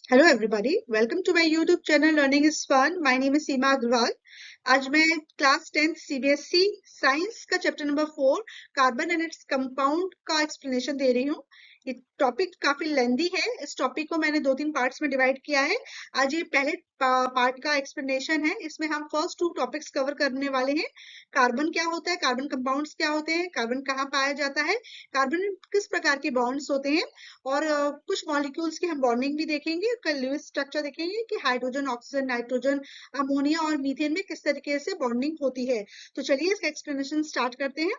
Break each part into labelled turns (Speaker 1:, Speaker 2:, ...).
Speaker 1: Hello everybody, welcome to my YouTube channel learning is fun. My name is Seema Agarwal. आज मैं class 10th CBSE science का chapter number 4 carbon and its compound का explanation दे रही हूँ। ये टॉपिक काफी लेंदी है। इस टॉपिक को मैंने 2-3 पार्ट्स में डिवाइड किया है। आज ये पहले पार्ट का एक्सप्लेनेशन है। इसमें हम फर्स्ट 2 टॉपिक्स कवर करने वाले हैं। कार्बन क्या होता है, कार्बन कंपाउंड्स क्या होते हैं, कार्बन कहाँ पाया जाता है, कार्बन किस प्रकार के बॉन्ड्स होते हैं, और कुछ मॉलिक्यूल्स की हम बॉन्डिंग भी देखेंगे। उसका लुईस स्ट्रक्चर देखेंगे कि हाइड्रोजन, ऑक्सीजन, नाइट्रोजन, अमोनिया और मीथेन में किस तरीके से बॉन्डिंग होती है। तो चलिए इसका एक्सप्लेनेशन स्टार्ट करते हैं।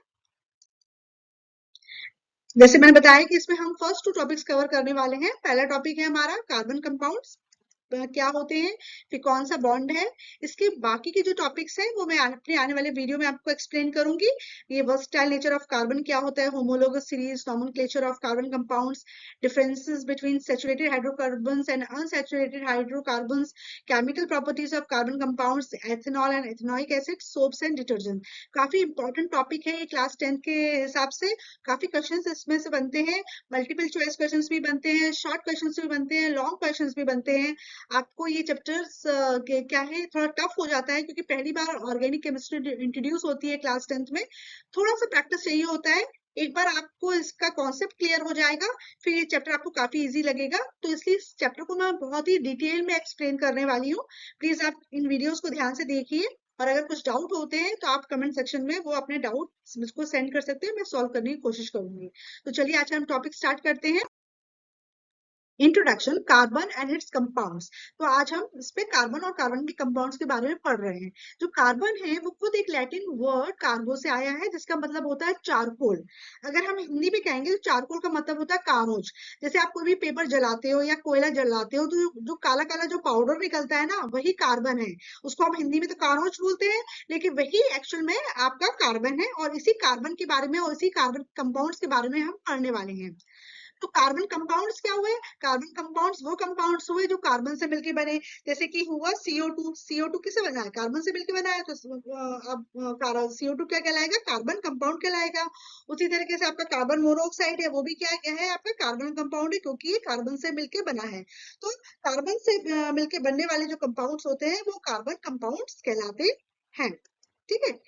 Speaker 1: जैसे मैंने बताया कि इसमें हम फर्स्ट 2 टॉपिक्स कवर करने वाले हैं। पहला टॉपिक है हमारा कार्बन कंपाउंड्स क्या होते हैं, फिर कौन सा बॉन्ड है। इसके बाकी के जो टॉपिक्स हैं वो मैं अपने आने वाले वीडियो में आपको एक्सप्लेन करूंगी। ये वर्सटाइल नेचर ऑफ कार्बन क्या होता है, homologous series, nomenclature of carbon compounds, differences between saturated hydrocarbons and unsaturated hydrocarbons, chemical properties of carbon compounds, ethanol and ethanoic acid, soaps and detergent. काफी important topic है ये class 10 के हिसाब से। काफी क्वेश्चंस इसमें से बनते हैं, मल्टीपल चॉइस क्वेश्चंस भी बनते हैं, शॉर्ट क्वेश्चंस भी बनते हैं, लॉन्ग क्वेश्चंस भी बनते हैं। आपको ये चैप्टर्स क्या है, थोड़ा टफ हो जाता है क्योंकि पहली बार ऑर्गेनिक केमिस्ट्री इंट्रोड्यूस होती है क्लास 10th में। थोड़ा सा प्रैक्टिस चाहिए होता है। एक बार आपको इसका कॉन्सेप्ट क्लियर हो जाएगा, फिर ये चैप्टर आपको काफी इजी लगेगा। तो इसलिए इस चैप्टर को मैं बहुत ही डिटेल में एक्सप्लेन करने वाली हूँ। प्लीज आप इन वीडियोस को ध्यान से देखिए, और अगर कुछ डाउट होते हैं तो आप कमेंट सेक्शन में वो अपने डाउट मुझको सेंड कर सकते हैं। मैं सॉल्व करने की कोशिश करूंगी। तो चलिए आज हम टॉपिक स्टार्ट करते हैं। Introduction, carbon and it's compounds. तो आज हम इस पे कार्बन और कार्बन के कंपाउंड्स के बारे में पढ़ रहे हैं। जो कार्बन है वो खुद एक लैटिन वर्ड कार्बो से आया है, जिसका मतलब होता है चारकोल। अगर हम हिंदी में कहेंगे तो चारकोल का मतलब होता है कारोज। जैसे आप कोई भी पेपर जलाते हो या कोयला जलाते हो तो जो काला काला जो पाउडर निकलता है ना, वही कार्बन है। उसको हम हिंदी में तो कारोज बोलते हैं, लेकिन वही एक्चुअल में आपका कार्बन है। और इसी कार्बन के बारे में और इसी कार्बन कंपाउंड्स के बारे में हम पढ़ने वाले हैं। तो कार्बन कंपाउंड्स क्या हुए? कार्बन कंपाउंड्स वो कंपाउंड्स हुए जो कार्बन से मिलके बने। जैसे कि हुआ CO2। CO2 किससे बना है? कार्बन से मिलके बना है। तो अब CO2 क्या कहलाएगा? कार्बन कंपाउंड कहलाएगा। उसी तरीके से आपका कार्बन मोनोऑक्साइड है, वो भी क्या है? आपका कार्बन कंपाउंड है, क्योंकि ये कार्बन से मिलके बना है। तो कार्बन से मिलके बनने वाले जो कंपाउंड्स होते हैं वो कार्बन कंपाउंड्स कहलाते हैं। ठीक है।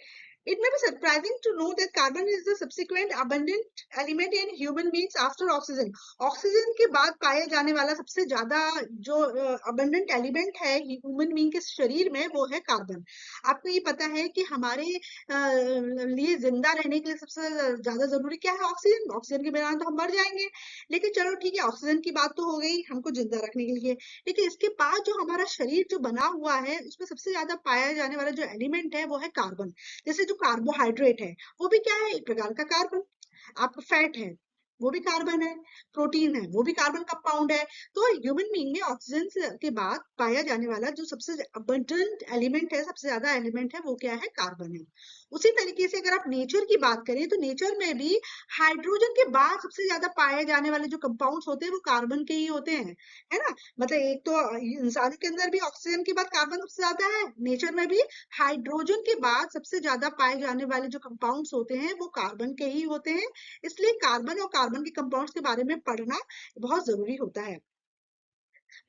Speaker 1: It may be surprising to know that carbon is the subsequent abundant element in human beings after oxygen. Oxygen के बाद पाया जाने वाला सबसे ज्यादा जो abundant element है ह्यूमन बीइंग के शरीर में, वो है कार्बन। आपको ये पता है कि हमारे लिए जिंदा रहने के लिए सबसे ज्यादा जरूरी क्या है? ऑक्सीजन। ऑक्सीजन के बिना तो हम मर जाएंगे। लेकिन चलो ठीक है, ऑक्सीजन की बात तो हो गई हमको जिंदा रखने के लिए। लेकिन इसके बाद जो हमारा शरीर जो बना हुआ है उसमें सबसे ज्यादा पाया जाने वाला जो एलिमेंट है वो है कार्बन। जैसे जो कार्बोहाइड्रेट है वो भी क्या है? एक प्रकार का कार्बन। आपका फैट है वो भी कार्बन है, प्रोटीन है वो भी कार्बन कंपाउंड है। तो ह्यूमन बीइंग में ऑक्सीजन के बाद पाया जाने वाला जो सबसे अबंडेंट एलिमेंट है, सबसे ज्यादा एलिमेंट है, वो क्या है? कार्बन है। उसी तरीके से अगर आप नेचर की बात करें तो नेचर में भी हाइड्रोजन के बाद सबसे ज्यादा पाए जाने वाले जो कंपाउंड्स होते हैं वो कार्बन के ही होते हैं, है ना। मतलब एक तो इंसान के अंदर भी ऑक्सीजन के बाद कार्बन सबसे ज्यादा है, नेचर में भी हाइड्रोजन के बाद सबसे ज्यादा पाए जाने वाले जो कंपाउंड्स होते हैं वो कार्बन के ही होते हैं। इसलिए कार्बन और कार्बन के कंपाउंड्स के बारे में पढ़ना बहुत जरूरी होता है।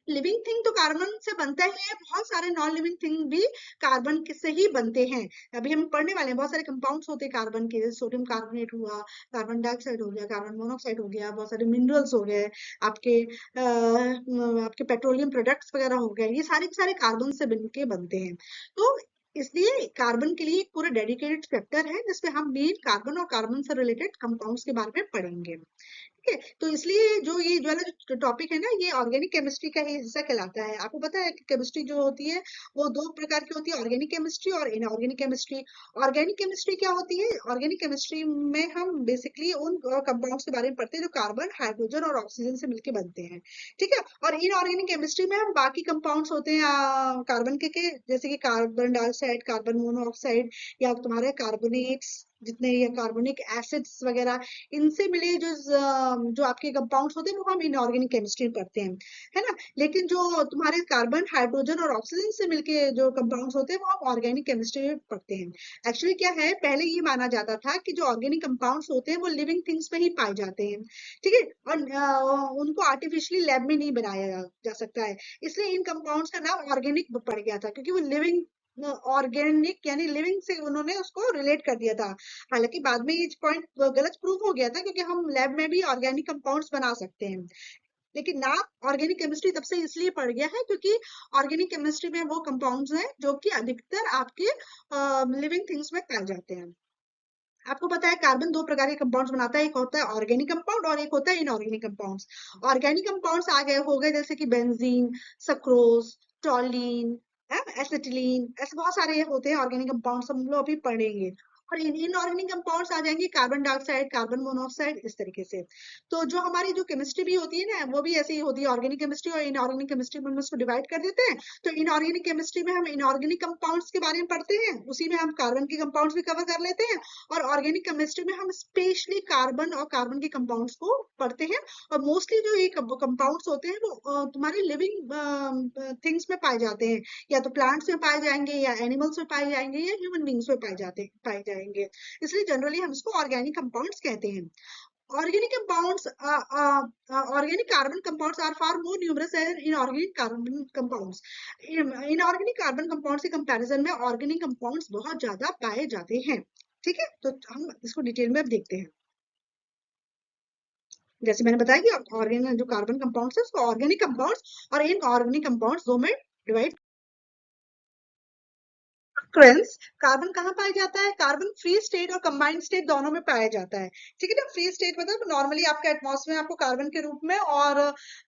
Speaker 1: लिविंग थिंग तो कार्बन से बनता ही है, बहुत सारे नॉन लिविंग थिंग भी कार्बन से ही बनते हैं। अभी हम पढ़ने वाले हैं, बहुत सारे कंपाउंड्स होते हैं कार्बन के, जैसे सोडियम कार्बोनेट हुआ, कार्बन डाइऑक्साइड हो गया, कार्बन मोनोऑक्साइड हो गया, बहुत सारे मिनरल्स हो गए, आपके पेट्रोलियम प्रोडक्ट्स वगैरह हो गए। ये सारे के सारे कार्बन से बनके बनते हैं। तो इसलिए कार्बन के लिए एक पूरा डेडिकेटेड चैप्टर है जिसमें हम मेन कार्बन और कार्बन से रिलेटेड कंपाउंड्स के बारे में पढ़ेंगे। ठीक है। तो इसलिए जो ये जो वाला जो टॉपिक है ना, ये ऑर्गेनिक केमिस्ट्री का ही हिस्सा कहलाता है। आपको पता है कि केमिस्ट्री जो होती है वो 2 प्रकार की होती है, ऑर्गेनिक केमिस्ट्री और इनऑर्गेनिक केमिस्ट्री। ऑर्गेनिक केमिस्ट्री क्या होती है? ऑर्गेनिक केमिस्ट्री में हम बेसिकली उन कंपाउंड्स के बारे में पढ़ते हैं जो कार्बन, हाइड्रोजन और ऑक्सीजन से मिलकर बनते हैं। ठीक है। और इनऑर्गेनिक केमिस्ट्री में हम बाकी कंपाउंड्स होते हैं कार्बन के जैसे कि कार्बन डाइऑक्साइड, कार्बन मोनोऑक्साइड, या तुम्हारे कार्बोनेट्स, जितने ये कार्बोनिक एसिड्स वगैरह इनसे मिले जो आपके कंपाउंड्स होते हैं वो हम इनऑर्गेनिक केमिस्ट्री में पढ़ते हैं, है ना। लेकिन जो तुम्हारे कार्बन, हाइड्रोजन और ऑक्सीजन से मिलके जो कंपाउंड्स होते हैं वो हम ऑर्गेनिक केमिस्ट्री में पढ़ते हैं। एक्चुअली क्या है, पहले ये माना जाता था कि जो ऑर्गेनिक कंपाउंड्स होते हैं वो लिविंग थिंग्स में ही पाए जाते हैं, ठीक है, और उनको आर्टिफिशियली लैब में नहीं बनाया जा सकता है। इसलिए इन कंपाउंड्स का नाम ऑर्गेनिक पड़ गया था, क्योंकि वो लिविंग ऑर्गेनिक यानी लिविंग से उन्होंने उसको रिलेट कर दिया था। हालांकि बाद में ये पॉइंट गलत प्रूव हो गया था, क्योंकि हम लैब में भी ऑर्गेनिक कंपाउंड्स बना सकते हैं। लेकिन नाम ऑर्गेनिक केमिस्ट्री तब से इसलिए पड़ गया है क्योंकि ऑर्गेनिक केमिस्ट्री में वो कंपाउंड्स हैं जो कि अधिकतर आपके लिविंग थिंग्स में पाए जाते हैं। आपको पता है कार्बन दो प्रकार के कंपाउंड्स बनाता है, एक होता है ऑर्गेनिक कंपाउंड और एक होता है इनऑर्गेनिक कंपाउंड्स। ऑर्गेनिक कंपाउंड्स आ गए हो गए जैसे कि बेंजीन, सक्रोज, टॉलिन, एसिटिलीन, ऐसे बहुत सारे होते हैं ऑर्गेनिक कंपाउंड्स, हम लोग अभी पढ़ेंगे। और इनऑर्गेनिक कंपाउंड्स आ जाएंगे कार्बन डाइऑक्साइड, कार्बन मोनोऑक्साइड, इस तरीके से। तो जो हमारी जो केमिस्ट्री भी होती है ना, वो भी ऐसी ही होती है, ऑर्गेनिक केमिस्ट्री और इनऑर्गेनिक केमिस्ट्री में हम उसको डिवाइड कर देते हैं। तो इनऑर्गेनिक केमिस्ट्री में हम इनऑर्गेनिक कंपाउंड्स के बारे में पढ़ते हैं, उसी में हम कार्बन के कंपाउंड्स भी कवर कर लेते हैं। और ऑर्गेनिक केमिस्ट्री में हम स्पेशली कार्बन और कार्बन के कंपाउंड्स को पढ़ते हैं। और मोस्टली जो ये कंपाउंड्स होते हैं वो तुम्हारे लिविंग थिंग्स में पाए जाते हैं, या तो प्लांट्स में पाए जाएंगे, या एनिमल्स में पाए जाएंगे, या ह्यूमन बींग्स में पाए जाएंगे। इसलिए जनरली हम इसको ऑर्गेनिक कंपाउंड्स कहते हैं। Organic compounds, organic carbon compounds are far more numerous than inorganic carbon compounds. Inorganic carbon compounds के कंपैरिजन में ऑर्गेनिक कंपाउंड्स बहुत ज्यादा पाए जाते हैं, ठीक है। तो हम इसको डिटेल में अब देखते हैं। जैसे मैंने बताया कि ऑर्गेनिक जो कार्बन कंपाउंड्स है उसको ऑर्गेनिक कंपाउंड्स और इनऑर्गेनिक कंपाउंड्स दो में डिवाइड। फ्रेंड्स, कार्बन कहाँ पाया जाता है? कार्बन फ्री स्टेट और कंबाइंड स्टेट दोनों में पाया जाता है, ठीक है ना। फ्री स्टेट मतलब नॉर्मली आपके एटमॉस्फेयर में आपको कार्बन के रूप में और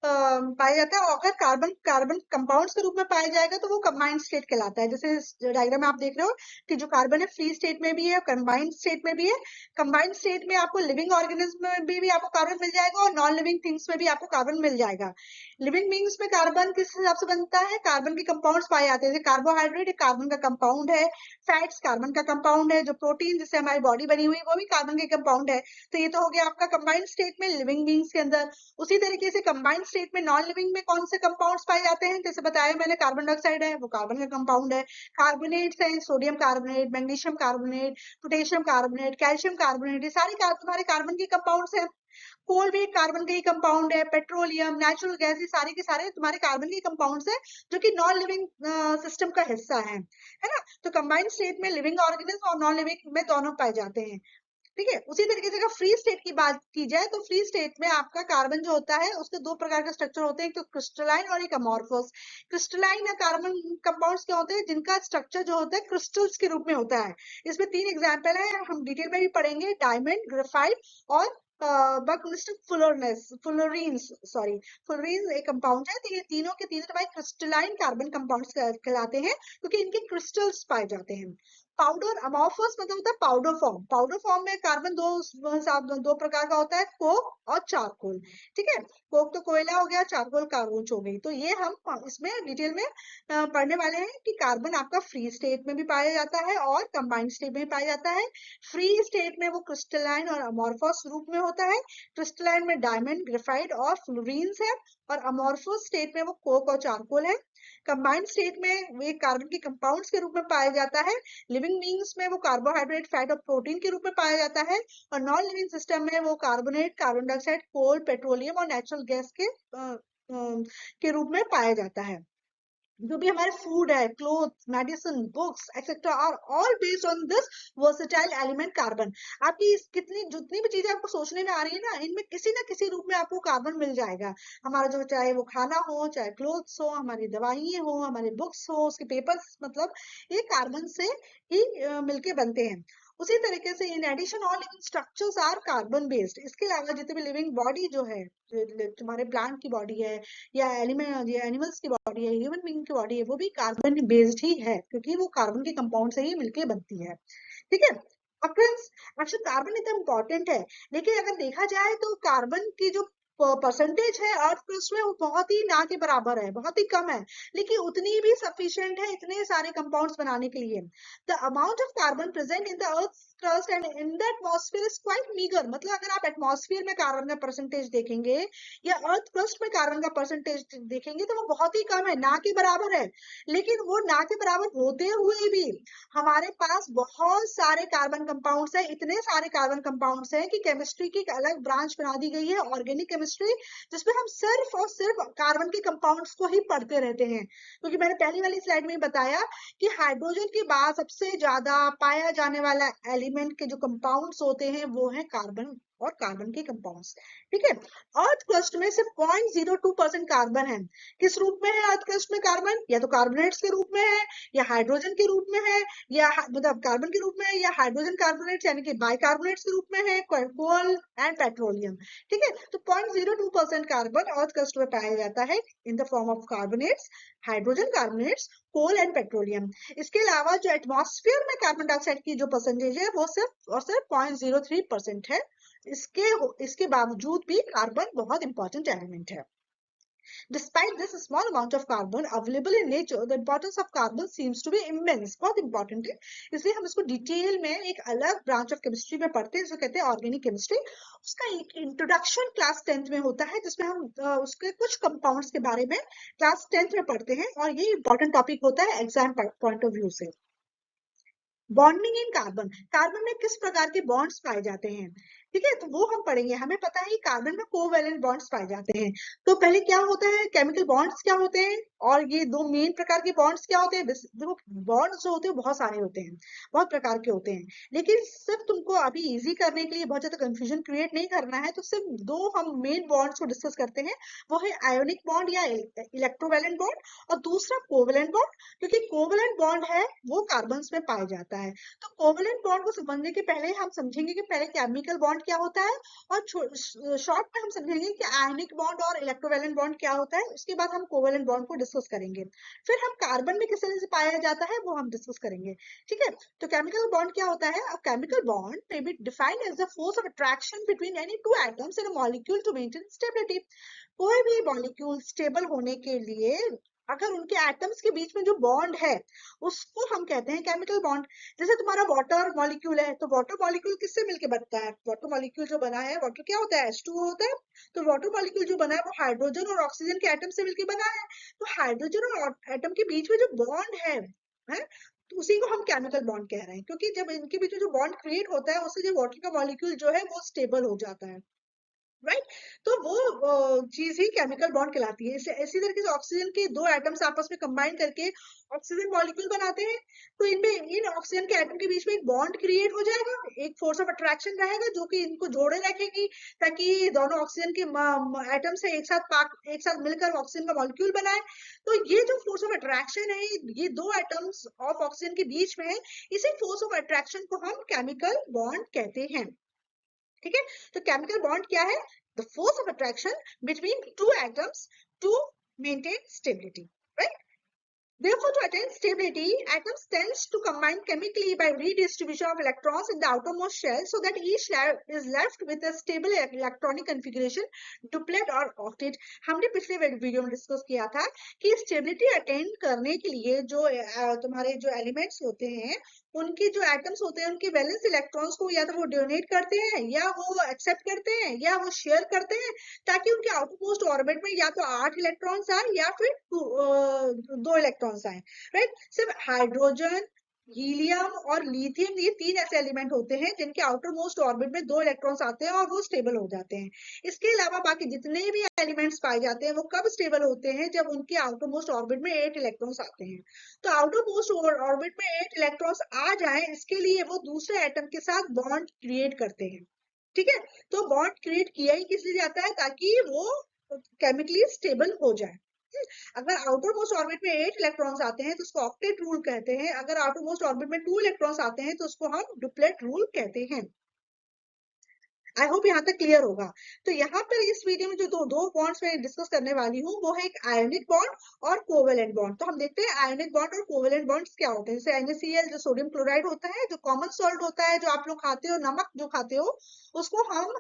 Speaker 1: पाया जाता है, और अगर कार्बन कार्बन कंपाउंड्स के रूप में पाया जाएगा तो वो कंबाइंड स्टेट कहलाता है। जैसे डायग्राम में आप देख रहे हो कि जो कार्बन है फ्री स्टेट में भी है, कंबाइंड स्टेट में भी है। कंबाइंड स्टेट में आपको लिविंग ऑर्गेनिज्म में भी आपको कार्बन मिल जाएगा, और नॉन लिविंग थिंग्स में भी आपको कार्बन मिल जाएगा। लिविंग बींग्स में कार्बन किस हिसाब से बनता है? कार्बन के कंपाउंड्स पाए जाते हैं, जैसे कार्बोहाइड्रेट एक कार्बन का कंपाउंड है, फैट्स कार्बन का कंपाउंड है, जो प्रोटीन जिससे हमारी बॉडी बनी हुई है वो भी कार्बन के कंपाउंड है। तो ये तो हो गया आपका कंबाइंड स्टेट में लिविंग बींग्स के अंदर। उसी तरीके से कंबाइंड स्टेट में नॉन लिविंग में कौन से कंपाउंड्स पाए जाते हैं? जैसे बताया मैंने, कार्बन डाइऑक्साइड है, वो कार्बन का कंपाउंड है। कार्बोनेट्स हैं, sodium carbonate, magnesium carbonate, potassium carbonate, calcium carbonate, ये सारे तुम्हारे कार्बन के कंपाउंड्स हैं। कोल भी कार्बन का ही कंपाउंड है, पेट्रोलियम, नेचुरल गैस, ये सारे के सारे तुम्हारे कार्बन के कंपाउंड्स हैं, जो कि नॉन लिविंग सिस्टम का हिस्सा है ना। तो कंबाइंड स्टेट में लिविंग ऑर्गेनिज्म और नॉन लिविंग में दोनों पाए जाते हैं, ठीक है। उसी तरीके से अगर फ्री स्टेट की बात की जाए तो फ्री स्टेट में आपका कार्बन जो होता है उसके दो प्रकार के स्ट्रक्चर होते हैं, एक तो क्रिस्टलाइन और एक अमॉर्फस। क्रिस्टलाइन या कार्बन कंपाउंड्स क्या होते हैं? जिनका स्ट्रक्चर जो होता है क्रिस्टल्स के रूप में होता है। इसमें तीन एग्जाम्पल है, हम डिटेल में भी पढ़ेंगे, डायमंड, ग्रेफाइट और बकलिस्टन फ्लोरीन्स, सॉरी, फ्लोरीन्स एक कंपाउंड है। तो ये तीनों के तीनों तुम्हारे क्रिस्टलाइन कार्बन कंपाउंड्स कहलाते हैं, क्योंकि इनके क्रिस्टल्स पाए जाते हैं। पाउडर अमॉर्फस मतलब होता है पाउडर फॉर्म। पाउडर फॉर्म में कार्बन दो प्रकार का होता है, कोक और चारकोल, ठीक है। कोक तो कोयला हो गया, चारकोल कार्बोच हो गई। तो ये हम इसमें डिटेल में पढ़ने वाले हैं कि कार्बन आपका फ्री स्टेट में भी पाया जाता है और कंबाइंड स्टेट में भी पाया जाता है। फ्री स्टेट में वो क्रिस्टलाइन और अमॉर्फस रूप में होता है। क्रिस्टलाइन में डायमंड, ग्रेफाइट और फ्लोरीन्स है, और अमॉर्फस स्टेट में वो कोक और चारकोल है। कंबाइंड स्टेट में वे कार्बन के कंपाउंड्स के रूप में पाया जाता है। लिविंग बींग्स में वो कार्बोहाइड्रेट, फैट और प्रोटीन के रूप में पाया जाता है, और नॉन लिविंग सिस्टम में वो कार्बोनेट, कार्बन डाइऑक्साइड, कोल, पेट्रोलियम और नेचुरल गैस के रूप में पाया जाता है। जो भी हमारे फूड है, cloth, medicine, books etcetera are all based on this versatile element carbon. आपकी कितनी जितनी भी चीजें आपको सोचने में आ रही है ना, इनमें किसी ना किसी रूप में आपको कार्बन मिल जाएगा। हमारा जो, चाहे वो खाना हो, चाहे क्लोथ्स हो, हमारी दवाइयाँ हो, हमारे बुक्स हो, उसके पेपर्स, मतलब ये कार्बन से ही मिलके बनते हैं। उसी तरीके से in addition all living structures are carbon based. इसके अलावा जितने भी लिविंग बॉडी जो है, तुम्हारे प्लांट की बॉडी है, या एनिमल्स की बॉडी है, ह्यूमन बीइंग की बॉडी है, वो भी कार्बन बेस्ड ही है, क्योंकि वो कार्बन के कंपाउंड से ही मिलके बनती है, ठीक है। अब फ्रेंड्स, एक्चुअली कार्बन इतना इंपॉर्टेंट है, लेकिन अगर देखा जाए तो कार्बन की जो परसेंटेज है अर्थ क्रस्ट में वो बहुत ही ना के बराबर है, बहुत ही कम है, लेकिन उतनी भी सफिशिएंट है इतने सारे कंपाउंड्स बनाने के लिए। The amount of carbon present in the earth crust and in the atmosphere is quite meagre. मतलब अगर आप एटमॉस्फेयर में कार्बन का परसेंटेज देखेंगे या अर्थ क्रस्ट में कार्बन का परसेंटेज देखेंगे तो वो बहुत ही कम है, ना के बराबर है। लेकिन वो ना के बराबर होते हुए भी हमारे पास बहुत सारे कार्बन कंपाउंड्स हैं, इतने सारे कार्बन कंपाउंड्स हैं कि केमिस्ट्री की एक अलग ब्रांच बना दी गई है, ऑर्गेनिक केमिस्ट्री, जिसमें हम सिर्फ और सिर्फ कार्बन के कंपाउंड्स को ही पढ़ते रहते हैं। क्योंकि मैंने पहली वाली स्लाइड में बताया कि हाइड्रोजन के बाद सबसे ज्यादा पाया जाने वाला एलिमेंट के जो कंपाउंड्स होते हैं वो है कार्बन और कार्बन के कंपाउंड्स। ठीक है, अर्थ क्रस्ट में सिर्फ 0.02% कार्बन है। किस रूप में है अर्थ क्रस्ट में कार्बन? या तो कार्बोनेट्स के रूप में है, या हाइड्रोजन के रूप में है, या मतलब कार्बन के रूप में है, या हाइड्रोजन कार्बोनेट्स यानी कि बाइकार्बोनेट्स के रूप में है, कोल एंड पेट्रोलियम। ठीक है, तो 0.02% कार्बन अर्थ क्रस्ट में पाया जाता है in the form of carbonates, hydrogen carbonates, coal and petroleum. इसके अलावा जो एटमॉस्फेयर में कार्बन डाइऑक्साइड की जो परसेंटेज है वो सिर्फ और सिर्फ 0.03% है। इसके बावजूद भी कार्बन बहुत इंपॉर्टेंट एलिमेंट है। Despite this small amount of carbon available in nature, the importance of carbon seems to be immense. बहुत इंपॉर्टेंट है, इसलिए हम इसको डिटेल में एक अलग ब्रांच ऑफ केमिस्ट्री में पढ़ते हैं जिसे कहते हैं ऑर्गेनिक केमिस्ट्री। उसका एक इंट्रोडक्शन क्लास 10th में होता है जिसमें हम उसके कुछ कंपाउंड्स के बारे में क्लास 10th में पढ़ते हैं और ये इंपॉर्टेंट टॉपिक होता है एग्जाम पॉइंट ऑफ व्यू से। बॉन्डिंग इन कार्बन, कार्बन में किस प्रकार के बॉन्ड्स पाए जाते हैं, ठीक है, तो वो हम पढ़ेंगे। हमें पता है कि कार्बन में कोवैलेंट बॉन्ड्स पाए जाते हैं। तो पहले क्या होता है, केमिकल बॉन्ड्स क्या होते हैं और ये दो मेन प्रकार के बॉन्ड्स क्या होते हैं। देखो बॉन्ड्स जो होते हैं बहुत सारे होते हैं, बहुत प्रकार के होते हैं, लेकिन सिर्फ तुमको अभी इजी करने के लिए बहुत ज्यादा कंफ्यूजन क्रिएट नहीं करना है, तो सिर्फ दो हम मेन बॉन्ड्स को डिस्कस करते हैं। वो है आयोनिक बॉन्ड या इलेक्ट्रोवैलेंट बॉन्ड और दूसरा कोवैलेंट बॉन्ड। क्योंकि कोवैलेंट बॉन्ड है वो कार्बन में पाया जाता है। तो कोवैलेंट बॉन्ड को समझने के पहले हम समझेंगे कि पहले केमिकल बॉन्ड क्या होता है और शॉर्ट में हम समझेंगे कि आयनिक बॉन्ड और इलेक्ट्रोवैलेंट बॉन्ड क्या होता है। उसके बाद हम कोवैलेंट बॉन्ड को डिस्कस करेंगे। फिर हम कार्बन में किस तरह से पाया जाता है वो हम डिस्कस करेंगे। ठीक है, तो केमिकल बॉन्ड क्या होता है? A chemical bond may be defined as the force of attraction between any two atoms in a molecule to maintain stability. कोई भी मॉलिक्यूल स्टेबल होने के लिए अगर उनके एटम्स के बीच में जो बॉन्ड है उसको हम कहते हैं केमिकल बॉन्ड। जैसे तुम्हारा वाटर मॉलिक्यूल है, तो वाटर मॉलिक्यूल किससे मिलके बनता है? वाटर मॉलिक्यूल जो बना है, वाटर क्या होता है? H2O होता है। तो वाटर मॉलिक्यूल जो बना है वो हाइड्रोजन और ऑक्सीजन के एटम से मिलके बना है। तो हाइड्रोजन और एटम के बीच में जो बॉन्ड है, तो उसी को हम केमिकल बॉन्ड कह रहे हैं, क्योंकि जब इनके बीच में जो बॉन्ड क्रिएट होता है उससे जो वाटर का मॉलिक्यूल जो है वो स्टेबल हो जाता है, राइट। तो वो चीज ही केमिकल बॉन्ड कहलाती है। इसी तरीके से ऑक्सीजन के दो एटम्स आपस में कंबाइन करके ऑक्सीजन मॉलिक्यूल बनाते हैं। तो इनमें इन ऑक्सीजन के एटम के बीच में एक बॉन्ड क्रिएट हो जाएगा, एक फोर्स ऑफ अट्रैक्शन रहेगा जो कि इनको जोड़े रखेगी ताकि दोनों ऑक्सीजन के एटम से एक साथ मिलकर ऑक्सीजन का मॉलिक्यूल बनाए। तो ये जो फोर्स ऑफ अट्रैक्शन है ये दो एटम्स ऑफ ऑक्सीजन के बीच में है, इसी फोर्स ऑफ अट्रैक्शन को हम केमिकल बॉन्ड कहते हैं। ठीक है, तो केमिकल बॉन्ड क्या है? The force of attraction between two atoms to maintain stability, right. Therefore, to attain stability, atoms tends to combine chemically by redistribution of electrons in the outermost shell, so that each layer is left with a stable electronic configuration, duplet or octet. हमने पिछले video में discuss किया था कि stability attain करने के लिए जो तुम्हारे जो एलिमेंट्स होते हैं उनके जो एटम्स होते हैं उनके वैलेंस इलेक्ट्रॉन्स को या तो वो डोनेट करते हैं या वो एक्सेप्ट करते हैं या वो शेयर करते हैं, ताकि उनके आउटरमोस्ट ऑर्बिट में या तो 8 इलेक्ट्रॉन्स आए या फिर 2 इलेक्ट्रॉन्स आए, राइट। सिर्फ हाइड्रोजन, हीलियम और लिथियम ये तीन ऐसे एलिमेंट होते हैं जिनके आउटर मोस्ट ऑर्बिट में 2 इलेक्ट्रॉन्स आते हैं और वो स्टेबल हो जाते हैं। इसके अलावा बाकी जितने भी एलिमेंट्स पाए जाते हैं वो कब स्टेबल होते हैं? जब उनके आउटर मोस्ट ऑर्बिट में 8 इलेक्ट्रॉन्स आते हैं। तो आउटर मोस्ट ऑर्बिट में 8 इलेक्ट्रॉन्स आ जाए इसके लिए वो दूसरे एटम के साथ बॉन्ड क्रिएट करते हैं। ठीक है, तो बॉन्ड क्रिएट किया ही किस लिए जाता है? ताकि वो केमिकली स्टेबल हो जाए। अगर आउटर मोस्ट ऑर्बिट में 8 इलेक्ट्रॉन्स आते हैं तो उसको ऑक्टेट रूल कहते हैं। अगर आउटर मोस्ट ऑर्बिट में 2 इलेक्ट्रॉन्स आते हैं तो उसको हम डुप्लेट रूल कहते हैं। आई होप यहाँ तक क्लियर होगा। तो यहाँ पर इस वीडियो में जो दो दो बॉन्ड्स मैं डिस्कस करने वाली हूँ वो है एक आयोनिक बॉन्ड और कोवेलेंट बॉन्ड। तो हम देखते हैं आयोनिक बॉन्ड और कोवेलेंट बॉन्ड्स क्या होते हैं। जैसे NaCl जो सोडियम क्लोराइड होता है, जो कॉमन सॉल्ट होता है, जो आप लोग खाते हो, नमक जो खाते हो, उसको हम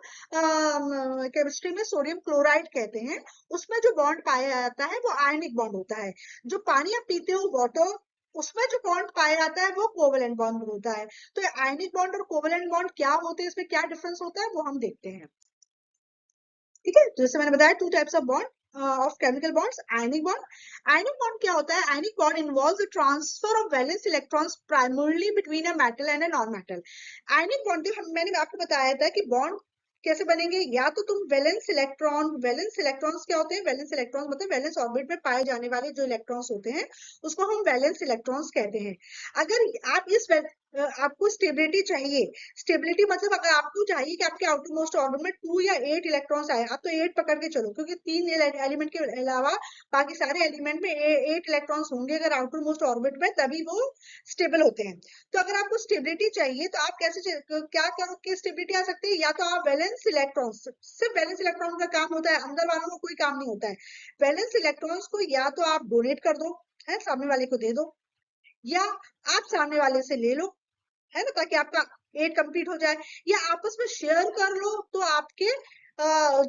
Speaker 1: केमिस्ट्री में सोडियम क्लोराइड कहते हैं। उसमें जो बॉन्ड पाया जाता है वो आयोनिक बॉन्ड होता है। जो पानी आप पीते हो, वाटर, उसमें जो बॉन्ड पाया जाता है वो कोवेलेंट बॉन्ड होता है। तो आयनिक बॉन्ड और कोवेलेंट बॉन्ड क्या होते हैं, इसमें क्या डिफरेंस होता है, वो हम देखते हैं। ठीक है, जैसे मैंने बताया two types of bond of chemical bonds. Ionic bond क्या होता है? Ionic bond involves the transfer of valence electrons primarily between a metal and a non metal. Ionic bond मैंने आपको बताया था कि बॉन्ड कैसे बनेंगे। या तो तुम वैलेंस इलेक्ट्रॉन्स क्या होते हैं? वैलेंस इलेक्ट्रॉन्स मतलब वैलेंस ऑर्बिट में पाए जाने वाले जो इलेक्ट्रॉन्स होते हैं उसको हम वैलेंस इलेक्ट्रॉन्स कहते हैं। अगर आप आपको स्टेबिलिटी चाहिए, स्टेबिलिटी मतलब अगर आपको चाहिए कि आपके आउटर मोस्ट ऑर्बिट में 2 या 8 इलेक्ट्रॉन्स आए, आप तो 8 पकड़ के चलो, क्योंकि 3 एलिमेंट के अलावा बाकी सारे एलिमेंट में 8 इलेक्ट्रॉन्स होंगे अगर आउटर मोस्ट ऑर्बिट में, तभी वो स्टेबल होते हैं। तो अगर आपको स्टेबिलिटी चाहिए तो आप क्या करोगे? स्टेबिलिटी आ सकती है या तो आप वैलेंस इलेक्ट्रॉन्स, सिर्फ वैलेंस इलेक्ट्रॉन का काम होता है, अंदर वालों को कोई काम नहीं होता है। वैलेंस इलेक्ट्रॉन्स को या तो आप डोनेट कर दो, है, सामने वाले को दे दो, या आप सामने वाले से ले लो, है ना, ताकि आपका 8 कंप्लीट हो जाए, या आपस में शेयर कर लो तो आपके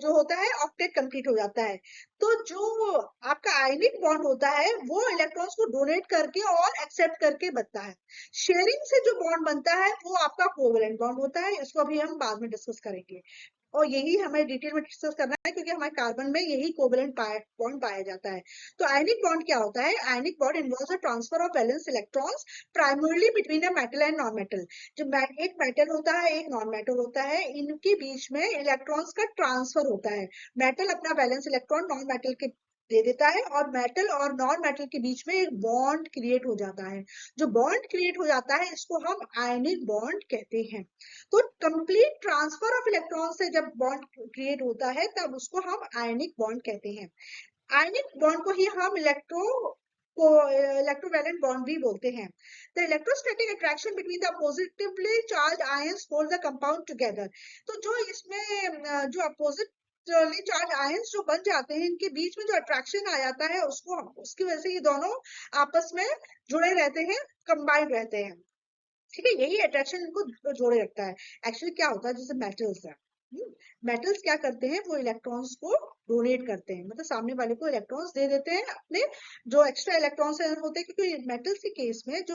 Speaker 1: जो होता है ऑक्टेट कंप्लीट हो जाता है। तो जो आपका आयनिक बॉन्ड होता है वो इलेक्ट्रॉन्स को डोनेट करके और एक्सेप्ट करके बनता है। शेयरिंग से जो बॉन्ड बनता है वो आपका कोवेलेंट बॉन्ड होता है। इसको अभी हम बाद में डिस्कस करेंगे और यही हमें डिटेल में डिस्कस करना है, क्योंकि हमारे कार्बन में यही कोवेलेंट बॉन्ड पाया जाता है। तो आयनिक बॉन्ड क्या होता है? Ionic bond involves a transfer of valence electrons primarily between a metal and non metal. जो एक मेटल होता है, एक नॉन मेटल होता है, इनके बीच में इलेक्ट्रॉन्स का ट्रांसफर होता है। मेटल अपना वैलेंस इलेक्ट्रॉन नॉन मेटल के दे देता है और मेटल और नॉन मेटल के बीच में एक बॉन्ड क्रिएट हो जाता है। जो बॉन्ड क्रिएट हो जाता है इसको हम आयनिक बॉन्ड कहते हैं। तो कंप्लीट ट्रांसफर ऑफ इलेक्ट्रॉन से जब बॉन्ड क्रिएट होता है तब उसको हम आयनिक बॉन्ड कहते हैं। आयनिक बॉन्ड को ही हम इलेक्ट्रोवैलेंट बॉन्ड भी बोलते हैं। The electrostatic attraction between the positively charge ions hold the compound together. तो जो इसमें जो अपोजिटली चार्ज आयंस जो बन जाते हैं, इनके बीच में जो अट्रैक्शन आ जाता है उसको उसकी वजह से ये दोनों आपस में जुड़े रहते हैं, कंबाइंड रहते हैं। ठीक है, यही अट्रैक्शन इनको जोड़े रखता है। एक्चुअली क्या होता है, जैसे मेटल्स है, मेटल्स क्या करते हैं, वो इलेक्ट्रॉन्स को डोनेट करते हैं, मतलब सामने वाले को इलेक्ट्रॉन्स दे देते हैं अपने जो एक्स्ट्रा इलेक्ट्रॉन्स होते हैं। क्योंकि मेटल्स के केस में जो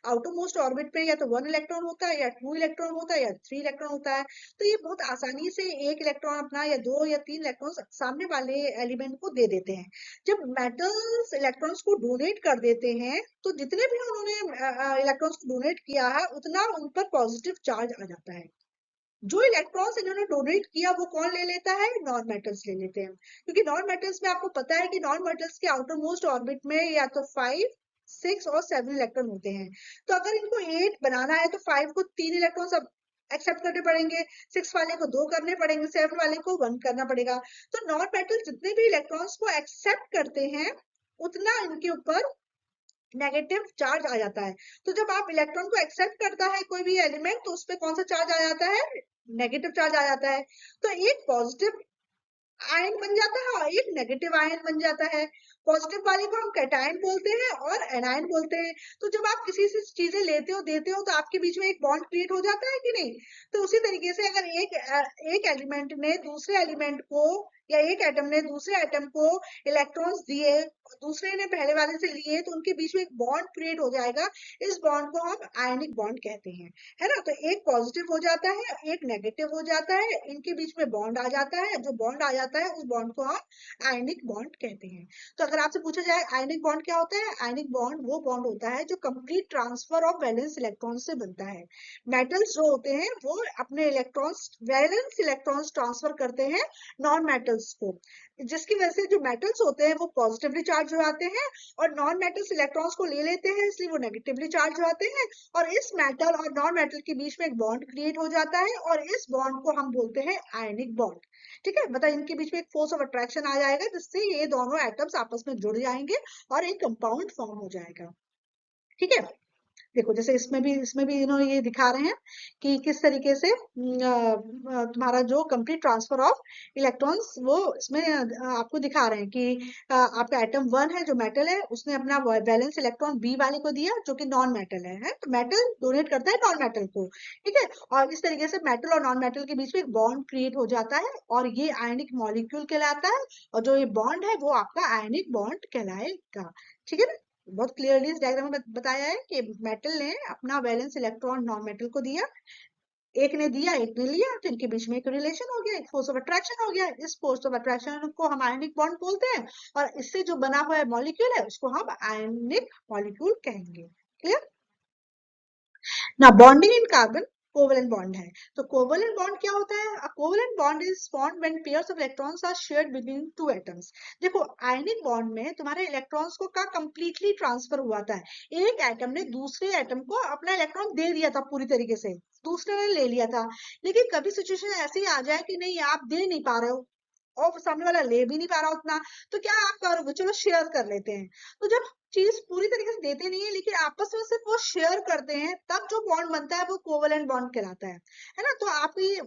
Speaker 1: आउटर मोस्ट ऑर्बिट पे या तो 1 इलेक्ट्रॉन होता है, या 2 इलेक्ट्रॉन होता है, या 3 इलेक्ट्रॉन होता है। तो ये बहुत आसानी से 1 इलेक्ट्रॉन अपना या 2 या 3 इलेक्ट्रॉन सामने वाले एलिमेंट को दे देते हैं। जब मेटल्स इलेक्ट्रॉन्स को डोनेट कर देते हैं तो जितने भी उन्होंने इलेक्ट्रॉन्स को डोनेट किया है उतना उन पर पॉजिटिव चार्ज आ जाता है। जो इलेक्ट्रॉन्स इन्होंने डोनेट किया वो कौन ले लेता है? नॉन मेटल्स ले लेते हैं। क्योंकि नॉन मेटल्स में आपको पता है कि नॉन मेटल्स के आउटर मोस्ट ऑर्बिट में या तो 5, 6 और 7 इलेक्ट्रॉन होते हैं। तो अगर इनको 8 बनाना है तो 5 को 3 इलेक्ट्रॉन सब एक्सेप्ट करने पड़ेंगे, 6 वाले को 2 करने पड़ेंगे, 7 वाले को 1 करना पड़ेगा। तो नॉन मेटल जितने भी इलेक्ट्रॉन्स को एक्सेप्ट करते हैं उतना इनके ऊपर नेगेटिव चार्ज आ जाता है। तो जब आप इलेक्ट्रॉन को एक्सेप्ट करता है कोई भी एलिमेंट तो उस पे कौन सा चार्ज आ जाता है? नेगेटिव चार्ज आ जाता है। तो एक पॉजिटिव आयन बन जाता है और एक नेगेटिव आयन बन जाता है। पॉजिटिव वाले को हम कैटायन बोलते हैं और एनायन बोलते हैं। तो जब आप किसी से चीजें लेते हो देते हो तो आपके बीच में एक बॉन्ड क्रिएट हो जाता है कि नहीं? तो उसी तरीके से अगर एक एलिमेंट ने दूसरे एलिमेंट को या एक एटम ने दूसरे एटम को इलेक्ट्रॉन्स दिए और दूसरे ने पहले वाले से लिए तो उनके बीच में एक बॉन्ड क्रिएट हो जाएगा। इस बॉन्ड को हम आयनिक बॉन्ड कहते हैं, है ना। तो एक पॉजिटिव हो जाता है, एक नेगेटिव हो जाता है, इनके बीच में बॉन्ड आ जाता है। जो बॉन्ड आ जाता है उस बॉन्ड को हम आयनिक बॉन्ड कहते हैं। तो अगर आपसे पूछा जाए आयनिक बॉन्ड क्या होता है, आयनिक बॉन्ड वो बॉन्ड होता है जो complete transfer of valence electron से बनता है। मेटल्स जो होते हैं वो अपने इलेक्ट्रॉन्स वैलेंस इलेक्ट्रॉन्स ट्रांसफर करते हैं नॉन मेटल्स को, जिसकी वजह से जो मेटल्स होते हैं वो पॉजिटिवली चार्ज हो जाते हैं और नॉन मेटल्स इलेक्ट्रॉन्स को ले लेते हैं, इसलिए वो नेगेटिवली चार्ज हो जाते हैं। और इस मेटल और नॉन मेटल के बीच में एक बॉन्ड क्रिएट हो जाता है और इस बॉन्ड को हम बोलते हैं आयनिक बॉन्ड। ठीक है, मतलब इनके बीच में एक फोर्स ऑफ अट्रैक्शन आ जाएगा जिससे ये दोनों एटम्स आपस में जुड़ जाएंगे और एक कंपाउंड फॉर्म हो जाएगा। ठीक है, देखो जैसे इसमें भी इन्होंने ये दिखा रहे हैं कि किस तरीके से तुम्हारा जो कंप्लीट ट्रांसफर ऑफ इलेक्ट्रॉन्स वो इसमें आपको दिखा रहे हैं कि आपका एटम 1 है जो मेटल है, उसने अपना वैलेंस इलेक्ट्रॉन बी वाले को दिया जो कि नॉन मेटल है, तो मेटल डोनेट करता है नॉन मेटल को। ठीक है, और इस तरीके से मेटल और नॉन मेटल के बीच में एक बॉन्ड क्रिएट हो जाता है और ये आयनिक मॉलिक्यूल कहलाता है, और जो ये बॉन्ड है वो आपका आयनिक बॉन्ड कहलाएगा। ठीक है ना, बहुत क्लियरली इस डायग्राम में बताया है कि मेटल ने अपना वैलेंस इलेक्ट्रॉन नॉन मेटल को दिया, एक ने दिया एक ने लिया, तो इनके बीच में एक रिलेशन हो गया, एक फोर्स ऑफ अट्रैक्शन हो गया। इस फोर्स ऑफ अट्रैक्शन को हम आयनिक बॉन्ड बोलते हैं, और इससे जो बना हुआ है मॉलिक्यूल है उसको हम आयनिक मॉलिक्यूल कहेंगे। क्लियर? ना bonding in carbon covalent bond है। तो कोवेलेंट बॉन्ड क्या होता है? A covalent bond is formed when pairs of electrons are shared between two atoms. देखो आयनिक बॉन्ड में तुम्हारे इलेक्ट्रॉन्स को का कंप्लीटली ट्रांसफर हुआ था, एक एटम ने दूसरे एटम को अपना इलेक्ट्रॉन दे दिया था पूरी तरीके से, दूसरे ने ले लिया था। लेकिन कभी सिचुएशन ऐसी आ जाए कि नहीं आप दे नहीं पा रहे हो और सामने वाला ले भी नहीं पा रहा उतना, तो क्या आप करोगे? चलो शेयर कर लेते हैं। तो जब चीज पूरी तरीके से देते नहीं है लेकिन आपस में सिर्फ वो शेयर करते हैं, तब जो बॉन्ड बनता है वो कोवेलेंट बॉन्ड कहलाता है ना। तो आप ये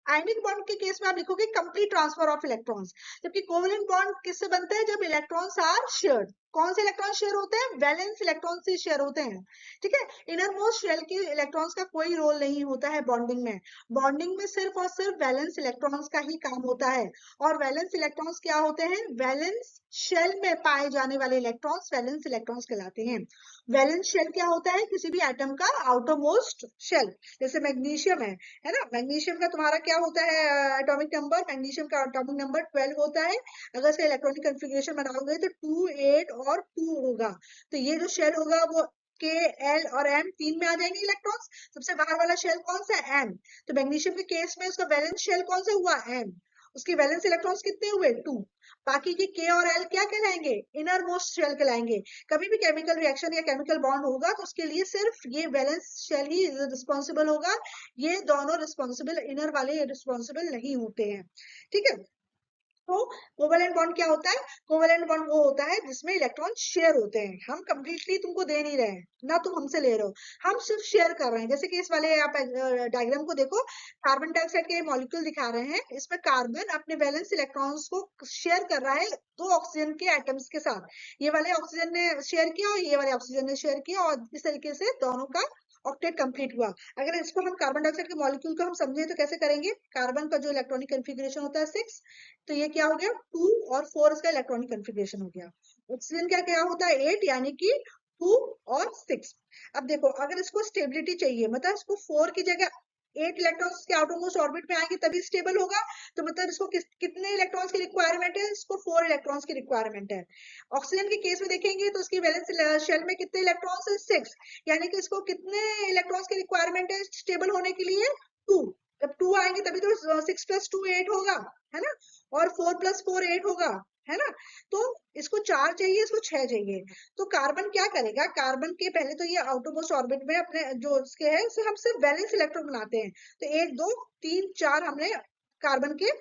Speaker 1: आयनिक बॉन्ड के केस में आप लिखोगे कंप्लीट ट्रांसफर ऑफ इलेक्ट्रॉन्स, जबकि कोवेलेंट बॉन्ड किससे बनता है? जब इलेक्ट्रॉन्स आर शेयर्ड। कौन से इलेक्ट्रॉन शेयर होते हैं? वैलेंस इलेक्ट्रॉन से शेयर होते हैं। ठीक है, इनर मोस्ट शेल के इलेक्ट्रॉन्स का कोई रोल नहीं होता है बॉन्डिंग में। बॉन्डिंग में सिर्फ और सिर्फ वैलेंस इलेक्ट्रॉन्स का ही काम होता है। और वैलेंस इलेक्ट्रॉन्स क्या होते हैं? वैलेंस शेल में पाए जाने वाले इलेक्ट्रॉन्स वैलेंस इलेक्ट्रॉन्स कहलाते हैं। वैलेंस शेल क्या होता है? किसी भी एटम का आउटर मोस्ट शेल। जैसे मैग्नीशियम है ना, मैग्नीशियम का तुम्हारा क्या होता है एटॉमिक नंबर? मैग्नीशियम का एटॉमिक नंबर 12 होता है। अगर इसका इलेक्ट्रॉनिक कन्फिग्रेशन बनाओगे तो 2 8 और 2 होगा। तो ये जो शेल होगा वो के, एल और एम तीन में आ जाएंगे इलेक्ट्रॉन्स। सबसे बाहर वाला शेल कौन सा है? एम। तो मैग्नीशियम के केस में उसका वैलेंस शेल कौन सा हुआ? एम। उसके वैलेंस इलेक्ट्रॉन्स कितने हुए? 2। बाकी के के और एल क्या कहलाएंगे? इनर मोस्ट शेल कहलाएंगे। कभी भी केमिकल रिएक्शन या केमिकल बॉन्ड होगा तो उसके लिए सिर्फ ये वैलेंस शेल ही रिस्पॉन्सिबल होगा, ये दोनों रिस्पॉन्सिबल, इनर वाले रिस्पॉन्सिबल नहीं होते हैं। ठीक है, तो कोवेलेंट बॉन्ड क्या होता है? कोवेलेंट बॉन्ड वो होता है जिसमें इलेक्ट्रॉन शेयर होते हैं, हम कंप्लीटली तुमको दे नहीं रहे हैं ना तुम हमसे ले रहे हो, हम सिर्फ शेयर कर रहे हैं। जैसे कि इस वाले आप डायग्राम को देखो, कार्बन डाइऑक्साइड के मॉलिक्यूल दिखा रहे हैं, इसमें कार्बन अपने वैलेंस इलेक्ट्रॉन्स को शेयर कर रहा है दो ऑक्सीजन के एटम्स के साथ। ये वाले ऑक्सीजन ने शेयर किया और ये वाले ऑक्सीजन ने शेयर किया, और इस तरीके से दोनों का ऑक्टेट कंप्लीट हुआ। अगर इसको हम कार्बन डाइऑक्साइड के मॉलिक्यूल को हम समझे तो कैसे करेंगे? कार्बन का जो इलेक्ट्रॉनिक कन्फिग्रेशन होता है 6, तो ये क्या हो गया? 2 और 4 इसका इलेक्ट्रॉनिक कन्फिग्रेशन हो गया। ऑक्सीजन का क्या होता है? 8, यानी कि 2 और 6। अब देखो अगर इसको स्टेबिलिटी चाहिए, मतलब इसको 4 की जगह 8 इलेक्ट्रॉन्स के आउटरमोस्ट ऑर्बिट में आएंगे तभी स्टेबल होगा, तो मतलब इसको कितने इलेक्ट्रॉन्स की रिक्वायरमेंट है? इसको 4 इलेक्ट्रॉन्स की रिक्वायरमेंट है। ऑक्सीजन के केस में देखेंगे तो उसकी वैलेंस शेल में कितने इलेक्ट्रॉन्स है? 6, यानी कि इसको कितने इलेक्ट्रॉन्स की रिक्वायरमेंट है स्टेबल होने के लिए? 2। जब 2 आएंगे तभी तो 6 + 2 8 होगा, है ना, और 4 + 4 8 होगा, है ना। तो इसको 4 चाहिए, इसको 6 चाहिए। तो कार्बन क्या करेगा? कार्बन के पहले तो ये आउटरमोस्ट ऑर्बिट में अपने जो उसके है उसे हम सिर्फ वैलेंस इलेक्ट्रॉन बनाते हैं, तो 1 2 3 4 हमने कार्बन के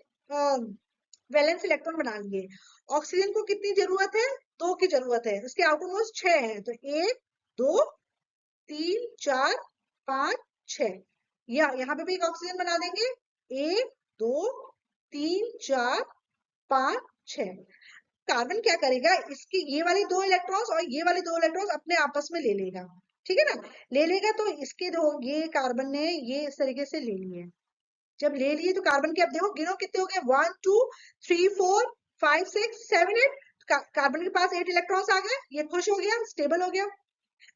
Speaker 1: वैलेंस इलेक्ट्रॉन बना लिए। ऑक्सीजन को कितनी जरूरत है? 2 की जरूरत है, उसके आउटरमोस्ट 6 है, तो 1 2 3 4 5 6, या यहाँ पे भी एक ऑक्सीजन बना देंगे, 1 2 3 4 5 6। कार्बन क्या करेगा? इसके ये वाले 2 इलेक्ट्रॉन्स और ये वाले 2 इलेक्ट्रॉन्स अपने आपस में ले लेगा। ठीक है ना, ले लेगा तो इसके दो, ये कार्बन ने ये इस तरीके से ले लिए। जब ले लिए तो कार्बन के अब देखो गिनो कितने हो गए? 1 2 3 4 5 6 7 8। कार्बन के पास 8 इलेक्ट्रॉन्स आ गए, ये खुश हो गया, स्टेबल हो गया।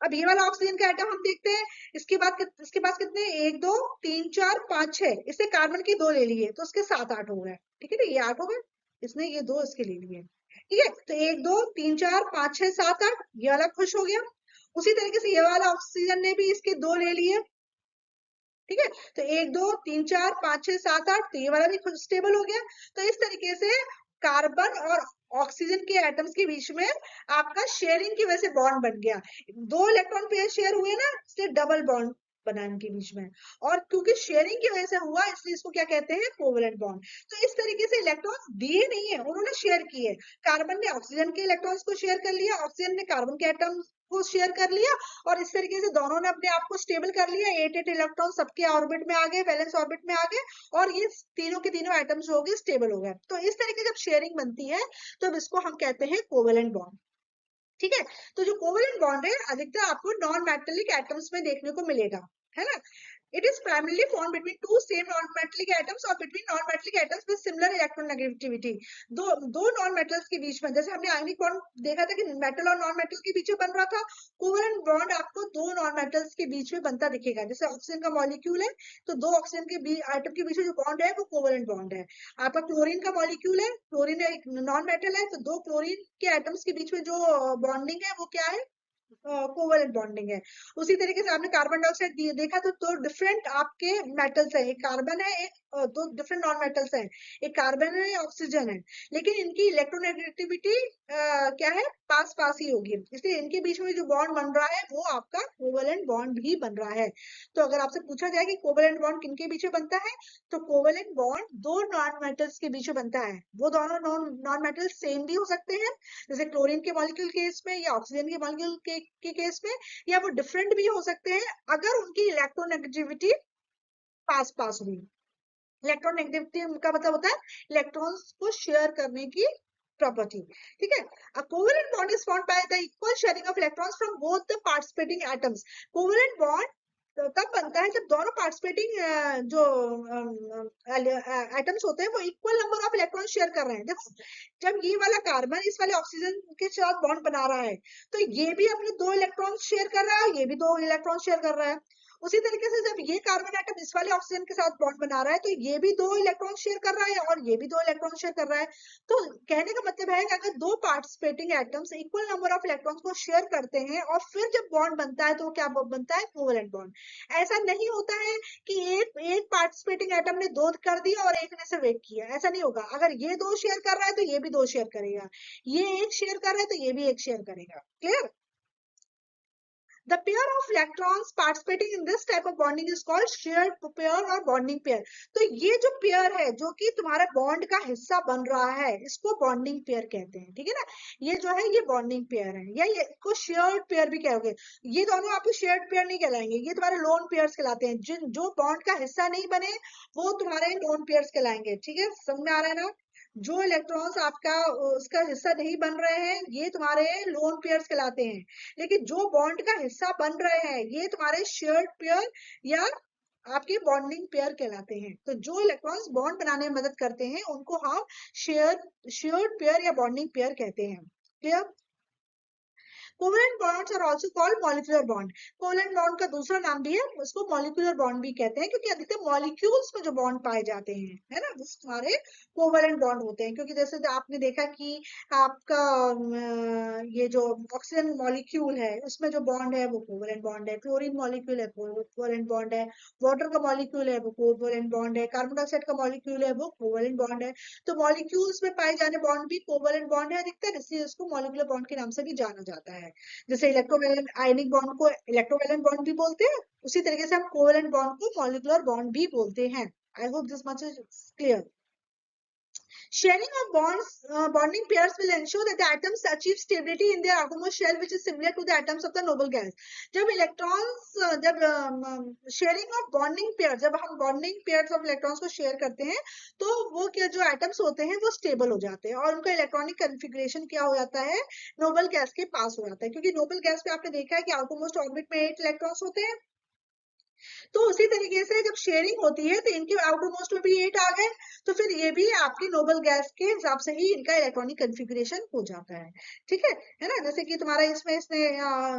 Speaker 1: अब ये वाला ऑक्सीजन का एटम हम देखते हैं, इसके पास कितने? 1 2 3 4 5 6, इससे कार्बन के 2 ले लिए तो उसके 7 8 हो गए। ठीक है ना, ये 8 हो गए, इसने ये 2 इसके ले लिए। ठीक है, तो 1 2 3 4 5 6 7 8, ये वाला खुश हो गया। उसी तरीके से ये वाला ऑक्सीजन ने भी इसके 2 ले लिए। ठीक है, तो 1 2 3 4 5 6 7 8, तो ये वाला भी खुद स्टेबल हो गया। तो इस तरीके से कार्बन और ऑक्सीजन के एटम्स के बीच में आपका शेयरिंग की वजह से बॉन्ड बन गया। 2 इलेक्ट्रॉन पेयर शेयर हुए ना, इसलिए डबल बॉन्ड बना इनके बीच में, और क्योंकि शेयरिंग की वजह से हुआ इसलिए इसको क्या कहते हैं, कोवेलेंट बॉन्ड। तो इस तरीके से इलेक्ट्रॉन्स दिए नहीं है, उन्होंने शेयर किए। कार्बन ने ऑक्सीजन के इलेक्ट्रॉन्स को शेयर कर लिया, ऑक्सीजन ने कार्बन के एटम को शेयर कर लिया, और इस तरीके से दोनों ने अपने आप को स्टेबल कर लिया। 8 इलेक्ट्रॉन सबके ऑर्बिट में आ गए, वैलेंस ऑर्बिट में आ गए, और ये तीनों के तीनों एटम्स हो गए स्टेबल हो गए। तो इस तरीके से जब शेयरिंग बनती है तो अब इसको हम कहते हैं कोवेलेंट बॉन्ड। ठीक है, तो जो कोवेलेंट बॉन्ड है अधिकतर आपको नॉन मेटेलिक एटम्स में देखने को मिलेगा, है ना। It is primarily formed between two same non-metallic atoms or between non-metallic atoms with similar electronegativity। दो नॉन मेटल्स के बीच में, जैसे हमने आयनिक बॉन्ड देखा था कि मेटल और नॉन मेटल के बीच में बन रहा था, कोवेलेंट बॉन्ड आपको दो नॉन मेटल्स के बीच में बनता दिखेगा। जैसे ऑक्सीजन का मॉलिक्यूल है तो दो ऑक्सीजन के आइटम के बीच में जो बॉन्ड है वो कोवेलेंट बॉन्ड है। आपका क्लोरीन का मॉलिक्यूल है, क्लोरीन एक नॉन मेटल है, तो दो क्लोरीन के आइटम्स के बीच में जो बॉन्डिंग है वो क्या है, कोवेलेंट बॉन्डिंग है। उसी तरीके से आपने कार्बन डाइऑक्साइड देखा तो दो डिफरेंट आपके मेटल्स है, एक कार्बन है, एक दो डिफरेंट नॉन मेटल्स हैं, एक कार्बन है, ऑक्सीजन है, लेकिन इनकी इलेक्ट्रोनेगेटिविटी क्या है, पास पास ही होगी, इसलिए इनके बीच में जो बॉन्ड बन रहा है वो आपका कोवेलेंट बॉन्ड भी बन रहा है। तो अगर आपसे पूछा जाए कि कोवेलेंट बॉन्ड किनके बीच में बनता है, तो कोवेलेंट बॉन्ड दो नॉन मेटल्स के बीच में बनता है। वो दोनों नॉन मेटल सेम भी हो सकते हैं, जैसे क्लोरीन के मॉलिक्यूल केस में या ऑक्सीजन के मॉलिक्यूल के केस में, या वो डिफरेंट भी हो सकते हैं अगर उनकी इलेक्ट्रोनेगेटिविटी पास पास हुई। इलेक्ट्रोनेगेटिविटी का मतलब होता है इलेक्ट्रॉन्स को शेयर करने की प्रॉपर्टी। ठीक है, a covalent bond is formed by the equal sharing of electrons from both the participating atoms। covalent bond तब बनता है जब दोनों पार्टिसिपेटिंग जो एटम्स होते हैं वो equal number of electron share कर रहे हैं। देखो, जब ये वाला कार्बन इस वाले ऑक्सीजन के साथ बॉन्ड बना रहा है तो ये भी अपने दो इलेक्ट्रॉन शेयर कर रहा है, ये भी दो इलेक्ट्रॉन शेयर कर रहा है। उसी तरीके से जब ये कार्बन एटम इस वाले ऑक्सीजन के साथ बॉन्ड बना रहा है तो ये भी दो इलेक्ट्रॉन शेयर कर रहा है और ये भी दो इलेक्ट्रॉन शेयर कर रहा है। तो कहने का मतलब है कि अगर दो participating atoms equal number of electrons को शेयर करते हैं और फिर जब बॉन्ड बनता है तो क्या बनता है, कोवेलेंट बॉन्ड। ऐसा नहीं होता है कि एक पार्टिसिपेटिंग एटम ने दो कर दिया और एक ने सिर्फ एक किया, ऐसा नहीं होगा। अगर ये दो शेयर कर रहा है तो ये भी दो शेयर करेगा, ये एक शेयर कर रहा है तो ये भी एक शेयर करेगा। Clear? The pair of electrons participating in this type of bonding is called shared pair or bonding pair। तो ये जो पेयर है जो कि तुम्हारा बॉन्ड का हिस्सा बन रहा है इसको बॉन्डिंग पेयर कहते हैं। ठीक है ना, ये जो है ये बॉन्डिंग पेयर है, या ये इसको शेयर्ड पेयर भी कहोगे। ये दोनों आपको शेयर्ड पेयर नहीं कहलाएंगे, ये तुम्हारे लोन पेयर्स कहलाते हैं। जिन जो बॉन्ड का हिस्सा नहीं बने वो तुम्हारे लोन पेयर्स कहलाएंगे। ठीक है, समझ में आ रहा है ना। जो इलेक्ट्रॉन्स आपका उसका हिस्सा नहीं बन रहे हैं ये तुम्हारे लोन पेयर्स कहलाते हैं, लेकिन जो बॉन्ड का हिस्सा बन रहे हैं ये तुम्हारे शेयर्ड पेयर या आपके बॉन्डिंग पेयर कहलाते हैं। तो जो इलेक्ट्रॉन्स बॉन्ड बनाने में मदद करते हैं उनको हम शेयर्ड पेयर या बॉन्डिंग पेयर कहते हैं। Clear? Covalent bonds are also called molecular bond. Covalent bond का दूसरा नाम भी है, उसको मॉलिक्यूलर बॉन्ड भी कहते हैं, क्योंकि अधिकतर मॉलिक्यूल्स में जो बॉन्ड पाए जाते हैं, है ना, वो हमारे कोवेलेंट बॉन्ड होते हैं। क्योंकि जैसे आपने देखा कि आपका ये जो ऑक्सीजन मॉलिक्यूल है उसमें जो बॉन्ड है वो कोवेलेंट बॉन्ड है, क्लोरीन मॉलिक्यूल है कोवेलेंट बॉन्ड है, वाटर का मॉलिक्यूल है वो कोवेलेंट बॉन्ड है, कार्बन डाइऑक्साइड का मॉलिक्यूल है वो कोवेलेंट बॉन्ड है। तो मॉलिक्यूल्स में पाए जाने बॉन्ड भी कोवेलेंट बॉन्ड है अधिकतर, इसलिए उसको मॉलिक्यूलर बॉन्ड के नाम से भी जाना जाता है। जैसे इलेक्ट्रोवैलेंट आयनिक बॉन्ड को इलेक्ट्रोवैलेंट बॉन्ड भी बोलते हैं, उसी तरीके से हम कोवेलेंट बॉन्ड को मॉलिक्यूलर बॉन्ड भी बोलते हैं। I hope this much is clear. Sharing of bonding pairs will ensure that the atoms achieve stability in their outermost shell, which is similar to the atoms of the noble gas। जब electrons जब sharing of bonding pair, जब हम bonding pairs of electrons को share करते हैं तो वो क्या जो एटम्स होते हैं वो स्टेबल हो जाते हैं और उनका इलेक्ट्रॉनिक कॉन्फ़िगरेशन क्या हो जाता है, नोबल गैस के पास हो जाता है। क्योंकि नोबल गैस पे आपने देखा है कि आउटरमोस्ट ऑर्बिट में 8 इलेक्ट्रॉन्स होते हैं। तो उसी तरीके से जब शेयरिंग होती है तो इनके आउटर मोस्ट में भी 8 आ गए, तो फिर ये भी आपकी नोबल गैस के हिसाब से ही इनका इलेक्ट्रॉनिक कॉन्फ़िगरेशन हो जाता है। ठीक है ना। जैसे कि तुम्हारा इसमें इसने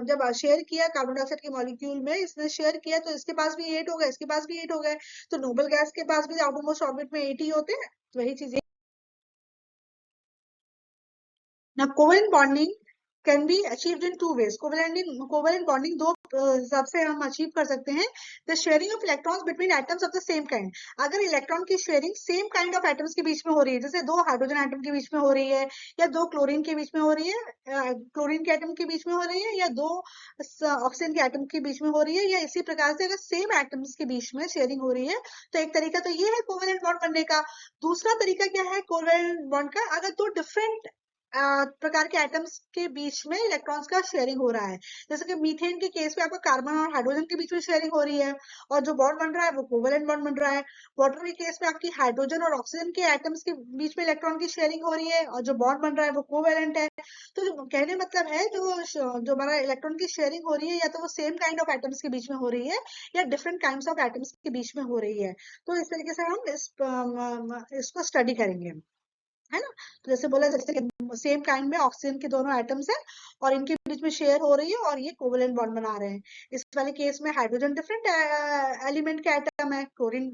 Speaker 1: जब शेयर किया कार्बन डाइऑक्साइड के मॉलिक्यूल में इसने शेयर किया तो इसके पास भी 8 हो गए, इसके पास भी 8 हो गए, तो नोबल गैस के पास भी आउटर मोस्ट ऑर्बिट में 8 ही होते हैं। तो वही चीज ना, covalent bonding can be achieved in two ways. Covalent bonding दो हिसाब से हम अचीव कर सकते हैं। The sharing of electrons between atoms of the same kind. अगर इलेक्ट्रॉन की sharing same kind of atoms के बीच में हो रही है, जैसे दो हाइड्रोजन एटम के बीच में हो रही है, या दो क्लोरीन के बीच में हो रही है, क्लोरीन के एटम के बीच में हो रही है, या दो ऑक्सीजन के एटम के बीच में हो रही है, या इसी प्रकार से अगर सेम एटम्स के बीच में शेयरिंग हो रही है, तो एक तरीका तो ये है कोवेलेंट बॉन्ड बनने का। दूसरा तरीका क्या है कोवेलेंट बॉन्ड का? अगर दो डिफरेंट प्रकार के एटम्स के बीच में इलेक्ट्रॉन्स का शेयरिंग हो रहा है, जैसे कि मीथेन के केस में आपका कार्बन और हाइड्रोजन के बीच में शेयरिंग हो रही है, और जो बॉन्ड बन रहा है वो कोवेलेंट बॉन्ड बन रहा है। वाटर के केस में आपकी हाइड्रोजन और ऑक्सीजन के एटम्स के बीच में इलेक्ट्रॉन की शेयरिंग हो रही है, और जो बॉन्ड बन रहा है वो कोवेलेंट है। तो जो कहने मतलब है, जो हमारा इलेक्ट्रॉन की शेयरिंग हो रही है, या तो वो सेम काइंड ऑफ एटम्स के बीच में हो रही है, या डिफरेंट काइंड्स ऑफ एटम्स के बीच में हो रही है। तो इस तरीके से हम इसको स्टडी करेंगे, है ना। तो जैसे बोला, जैसे सेम काइंड में ऑक्सीजन के दोनों एटम्स हैं, और इनके बीच में शेयर हो रही है, और ये कोवेलेंट बॉन्ड बना रहे हैं। इस वाले केस में हाइड्रोजन डिफरेंट एलिमेंट का एटम है, क्लोरीन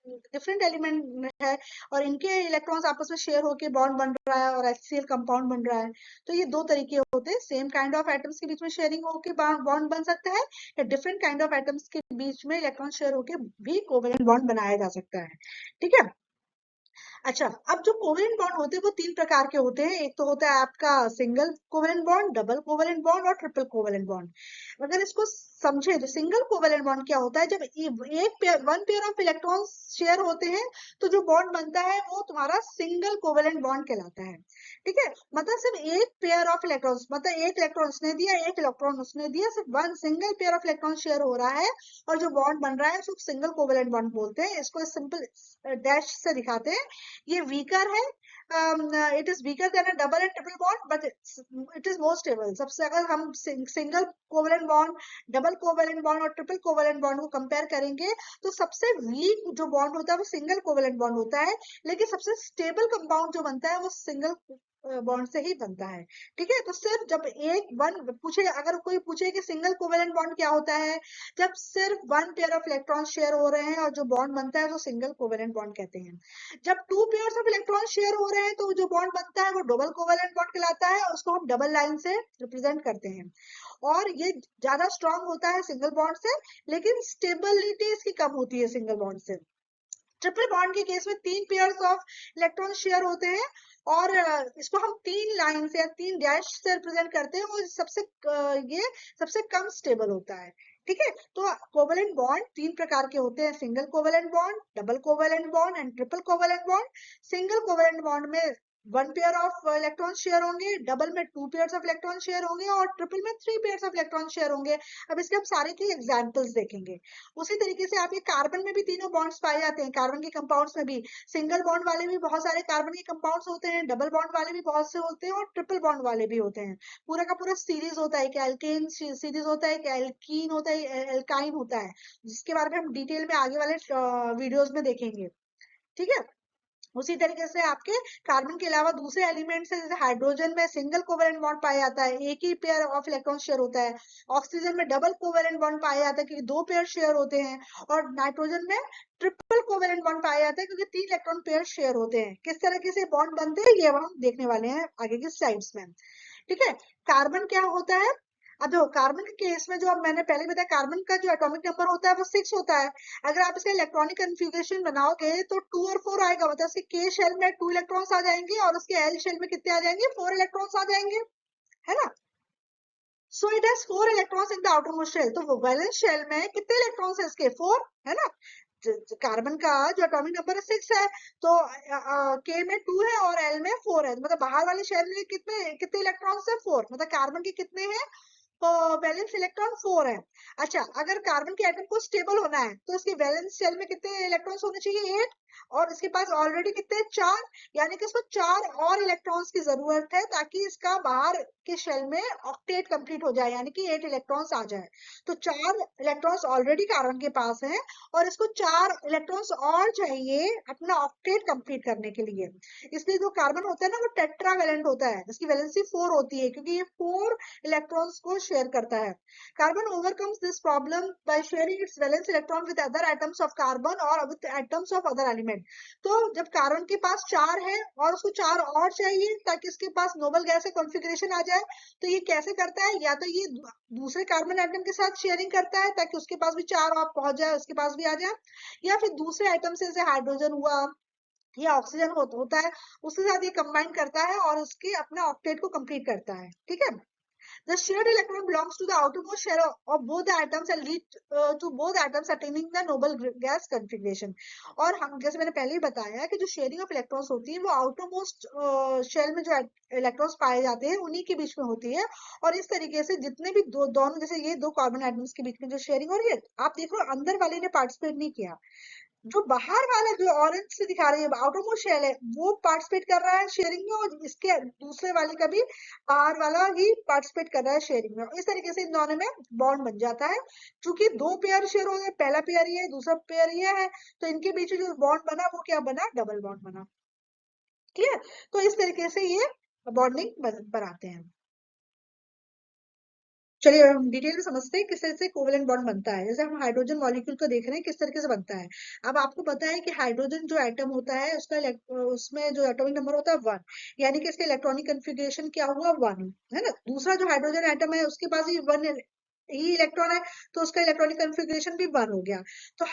Speaker 1: डिफरेंट एलिमेंट है, और इनके इलेक्ट्रॉन्स आपस में शेयर होकर बॉन्ड बन रहा है, और HCl कंपाउंड बन रहा है। तो ये दो तरीके होते हैं, सेम काइंड ऑफ एटम्स के बीच में शेयरिंग होकर बॉन्ड बन सकता है, या डिफरेंट काइंड ऑफ एटम्स के बीच में इलेक्ट्रॉन शेयर होकर भी कोवेलेंट बॉन्ड बनाया जा सकता है। ठीक है। अच्छा, अब जो कोवेलेंट बॉन्ड होते हैं वो तीन प्रकार के होते हैं। एक तो होता है आपका single covalent bond, double covalent bond और ट्रिपल कोवेलेंट बॉन्ड। अगर इसको समझे तो सिंगल कोवेलेंट बॉन्ड क्या होता है? जब one pair of electrons share होते हैं, तो जो बॉन्ड बनता है वो तुम्हारा सिंगल कोवेलेंट बॉन्ड कहलाता है। ठीक है, मतलब सिर्फ एक पेयर ऑफ इलेक्ट्रॉन्स, मतलब एक इलेक्ट्रॉन उसने दिया, एक इलेक्ट्रॉन उसने दिया, सिर्फ one single pair of electron share हो रहा है, और जो बॉन्ड बन रहा है उसको सिंगल कोवेलेंट बॉन्ड बोलते हैं। इसको सिंपल डैश से दिखाते हैं। ये वीकर है, it is weaker then a double and triple bond, but it is more stable. सबसे अगर हम single covalent bond, double covalent bond और ट्रिपल कोवेलेंट बॉन्ड को कंपेयर करेंगे, तो सबसे वीक जो बॉन्ड होता है वो सिंगल कोवेलेंट बॉन्ड होता है, लेकिन सबसे स्टेबल कंपाउंड जो बनता है वो सिंगल बॉन्ड से ही बनता है। ठीक है, तो सिर्फ जब एक वन पूछे, अगर कोई पूछे कि सिंगल कोवेलेंट बॉन्ड क्या होता है, जब सिर्फ one pair of electron share हो रहे हैं और जो बॉन्ड बनता है वो सिंगल कोवेलेंट बॉन्ड कहते हैं। जब to pairs of electron share हो रहे हैं, तो जो बॉन्ड बनता है वो डबल कोवेलेंट बॉन्ड कहलाता है, और उसको हम डबल लाइन से रिप्रेजेंट करते हैं। और ये ज्यादा स्ट्रांग होता है सिंगल बॉन्ड से, लेकिन स्टेबिलिटी इसकी कम होती है सिंगल बॉन्ड से। ट्रिपल बॉन्ड के केस में तीन पेयर्स ऑफ इलेक्ट्रॉन शेयर होते हैं, और इसको हम तीन लाइन से या तीन डैश से रिप्रेजेंट करते हैं, और ये सबसे कम स्टेबल होता है। ठीक है, तो कोवेलेंट बॉन्ड तीन प्रकार के होते हैं, single covalent bond, double covalent bond and triple covalent bond. Single covalent bond में one pair of electron share होंगे, डबल में two pairs of electron share होंगे, और ट्रिपल में three pairs of electron share होंगे। अब इसके हम सारे के एग्जांपल्स देखेंगे। उसी तरीके से आप ये कार्बन में भी तीनों बॉन्ड्स पाए जाते हैं, कार्बन के कंपाउंड्स में भी सिंगल बॉन्ड वाले भी बहुत सारे कार्बन के कंपाउंड्स होते हैं, डबल बॉन्ड वाले भी बहुत से होते हैं, और ट्रिपल बॉन्ड वाले भी होते हैं। पूरा का पूरा सीरीज होता है, एक एल्केन सीरीज होता है, एक एल्कीन होता है, एल्काइन होता है, जिसके बारे में हम डिटेल में आगे वाले वीडियोस में देखेंगे। ठीक है, उसी तरीके से आपके कार्बन के अलावा दूसरे एलिमेंट्स है, जैसे हाइड्रोजन में सिंगल कोवेलेंट बॉन्ड पाया जाता है, एक ही पेयर ऑफ इलेक्ट्रॉन शेयर होता है। ऑक्सीजन में डबल कोवेलेंट बॉन्ड पाया जाता है, क्योंकि दो पेयर शेयर होते हैं। और नाइट्रोजन में ट्रिपल कोवेलेंट बॉन्ड पाया जाता है, क्योंकि तीन इलेक्ट्रॉन पेयर शेयर होते हैं। किस तरीके से बॉन्ड बनते हैं ये हम देखने वाले हैं आगे की स्लाइड्स में। ठीक है, कार्बन क्या होता है? अब देखो, कार्बन के केस में जो अब मैंने पहले बताया, कार्बन का जो एटॉमिक नंबर होता है वो 6 होता है। अगर आप इसका इलेक्ट्रॉनिक कन्फिगरेशन बनाओगे तो 2 और 4 आएगा, मतलब इसके के शेल में 2 इलेक्ट्रॉन्स आ जाएंगे, और उसके एल शेल में कितने आ जाएंगे? 4 इलेक्ट्रॉन्स आ जाएंगे, है ना। So it has 4 electrons in the outermost shell. तो वैलेंस शेल में कितने इलेक्ट्रॉन्स है इसके? 4, है ना। कार्बन का जो एटॉमिक नंबर है 6 है, तो के में 2 है और एल में 4 है, मतलब बाहर वाले शेल में कितने कितने इलेक्ट्रॉन्स है? 4। मतलब कार्बन के कितने हैं? तो वैलेंस इलेक्ट्रॉन 4 है। अच्छा, अगर कार्बन के एटम को स्टेबल होना है तो इसके वैलेंस शेल में कितने इलेक्ट्रॉन्स होने चाहिए? 8, और इसके पास ऑलरेडी कितने? 4, यानी कि इसको 4 और इलेक्ट्रॉन्स की जरूरत है, ताकि इसका बाहर के शेल में ऑक्टेट कंप्लीट हो जाए, यानी कि 8 इलेक्ट्रॉन्स आ जाए। तो 4 इलेक्ट्रॉन्स ऑलरेडी कार्बन के पास है, और इसको 4 इलेक्ट्रॉन्स और चाहिए अपना ऑक्टेट कंप्लीट करने के लिए। इसलिए जो कार्बन होता है ना, वो टेट्रावैलेंट होता है, इसकी वैलेंसी 4 होती है, क्योंकि ये 4 इलेक्ट्रॉन्स को शेयर करता है। Carbon overcomes this problem by sharing its valence electron with other atoms of carbon or with atoms of other element. तो जब कार्बन के पास 4 है और उसको 4 और चाहिए ताकि इसके पास नोबल गैस का कॉन्फ़िगरेशन आ जाए, तो ये कैसे करता है, या तो ये दूसरे कार्बन एटम के साथ शेयरिंग करता है ताकि उसके पास भी 4 और पहुंच जाए, उसके पास भी आ जाए, या फिर दूसरे आइटम से जैसे हाइड्रोजन हुआ या ऑक्सीजन होता है, उसके साथ ये कंबाइन करता है और उसके अपना ऑक्टेट को कंप्लीट करता है। ठीक है। The shared electron belongs to the outermost shell of both the atoms and lead to both atoms attaining the noble gas configuration। और हम जैसे मैंने पहले ही बताया कि जो शेयरिंग ऑफ इलेक्ट्रॉन्स होती है वो आउटरमोस्ट शेल में जो इलेक्ट्रॉन्स पाए जाते हैं उन्हीं के बीच में होती है। और इस तरीके से जितने भी दोनों जैसे ये दो कार्बन एटम्स के बीच में जो शेयरिंग हो रही है, आप देखो अंदर वाले ने पार्टिसिपेट नहीं किया, जो बाहर वाला जो ऑरेंज से दिखा रही है आउटरमोस्ट शेल है वो पार्टिसिपेट कर रहा है शेयरिंग में, और इसके दूसरे वाले का भी बाहर वाला ही पार्टिसिपेट कर रहा है शेयरिंग में। इस तरीके से इन दोनों में बॉन्ड बन जाता है। चूंकि दो पेयर शेयर हो गए, पहला पेयर ये है, दूसरा पेयर ये है, तो इनके बीच में जो बॉन्ड बना वो क्या बना, डबल बॉन्ड बना। क्लियर। तो इस तरीके से ये बॉन्डिंग बनाते हैं। चलिए हम डिटेल में समझते हैं किस तरह से कोवेलेंट बॉन्ड बनता है। जैसे हम हाइड्रोजन मॉलिक्यूल को देख रहे हैं किस तरीके से बनता है। अब आपको पता है कि हाइड्रोजन जो एटम होता है उसका उसमें जो एटॉमिक नंबर होता है 1, यानी कि इसका इलेक्ट्रॉनिक कन्फिग्रेशन क्या हुआ, 1 है ना। दूसरा जो हाइड्रोजन एटम है उसके पास भी 1 ही इलेक्ट्रॉन है, तो उसका इलेक्ट्रॉनिक कन्फिग्रेशन भी 1 हो गया। तो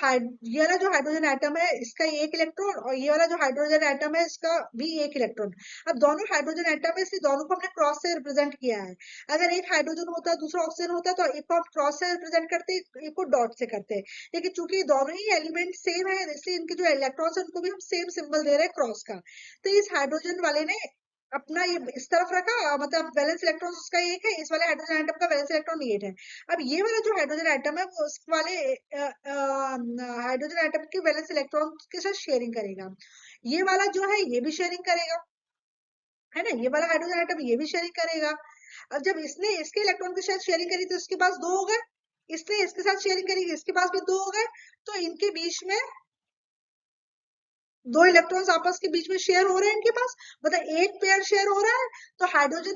Speaker 1: ये वाला जो हाइड्रोजन एटम है इसका एक इलेक्ट्रॉन, और ये वाला जो हाइड्रोजन एटम है इसका भी एक इलेक्ट्रॉन। अब दोनों हाइड्रोजन एटम है, इसलिए दोनों को हमने क्रॉस से रिप्रेजेंट किया है। अगर एक हाइड्रोजन होता है दूसरा ऑक्सीजन होता तो एक को हम क्रॉस से रिप्रेजेंट करते, एक को डॉट से करते। लेकिन चूंकि दोनों ही एलिमेंट सेम है इसलिए इनके जो इलेक्ट्रॉन्स है उनको भी हम सेम सिंबल दे रहे हैं क्रॉस का। तो इस हाइड्रोजन वाले ने अपना ये इस तरफ रखा, मतलब वैलेंस इलेक्ट्रॉन उसका एक है, इस वाले हाइड्रोजन एटम का वैलेंस इलेक्ट्रॉन 8 है। अब ये वाला जो हाइड्रोजन एटम है वो उस वाले हाइड्रोजन एटम के वैलेंस इलेक्ट्रॉन के साथ शेयरिंग करेगा। ये वाला जो है ये भी शेयरिंग करेगा, है ना। ये वाला हाइड्रोजन एटम ये भी शेयरिंग करेगा। अब जब इसने इसके इलेक्ट्रॉन के साथ शेयरिंग करी तो इसके पास 2 हो गए, इसने इसके साथ शेयरिंग करी इसके पास भी 2 हो गए। तो इनके बीच में 2 इलेक्ट्रॉन्स आपस के बीच में शेयर हो रहे हैं, इनके पास मतलब एक पेयर शेयर हो रहा है। तो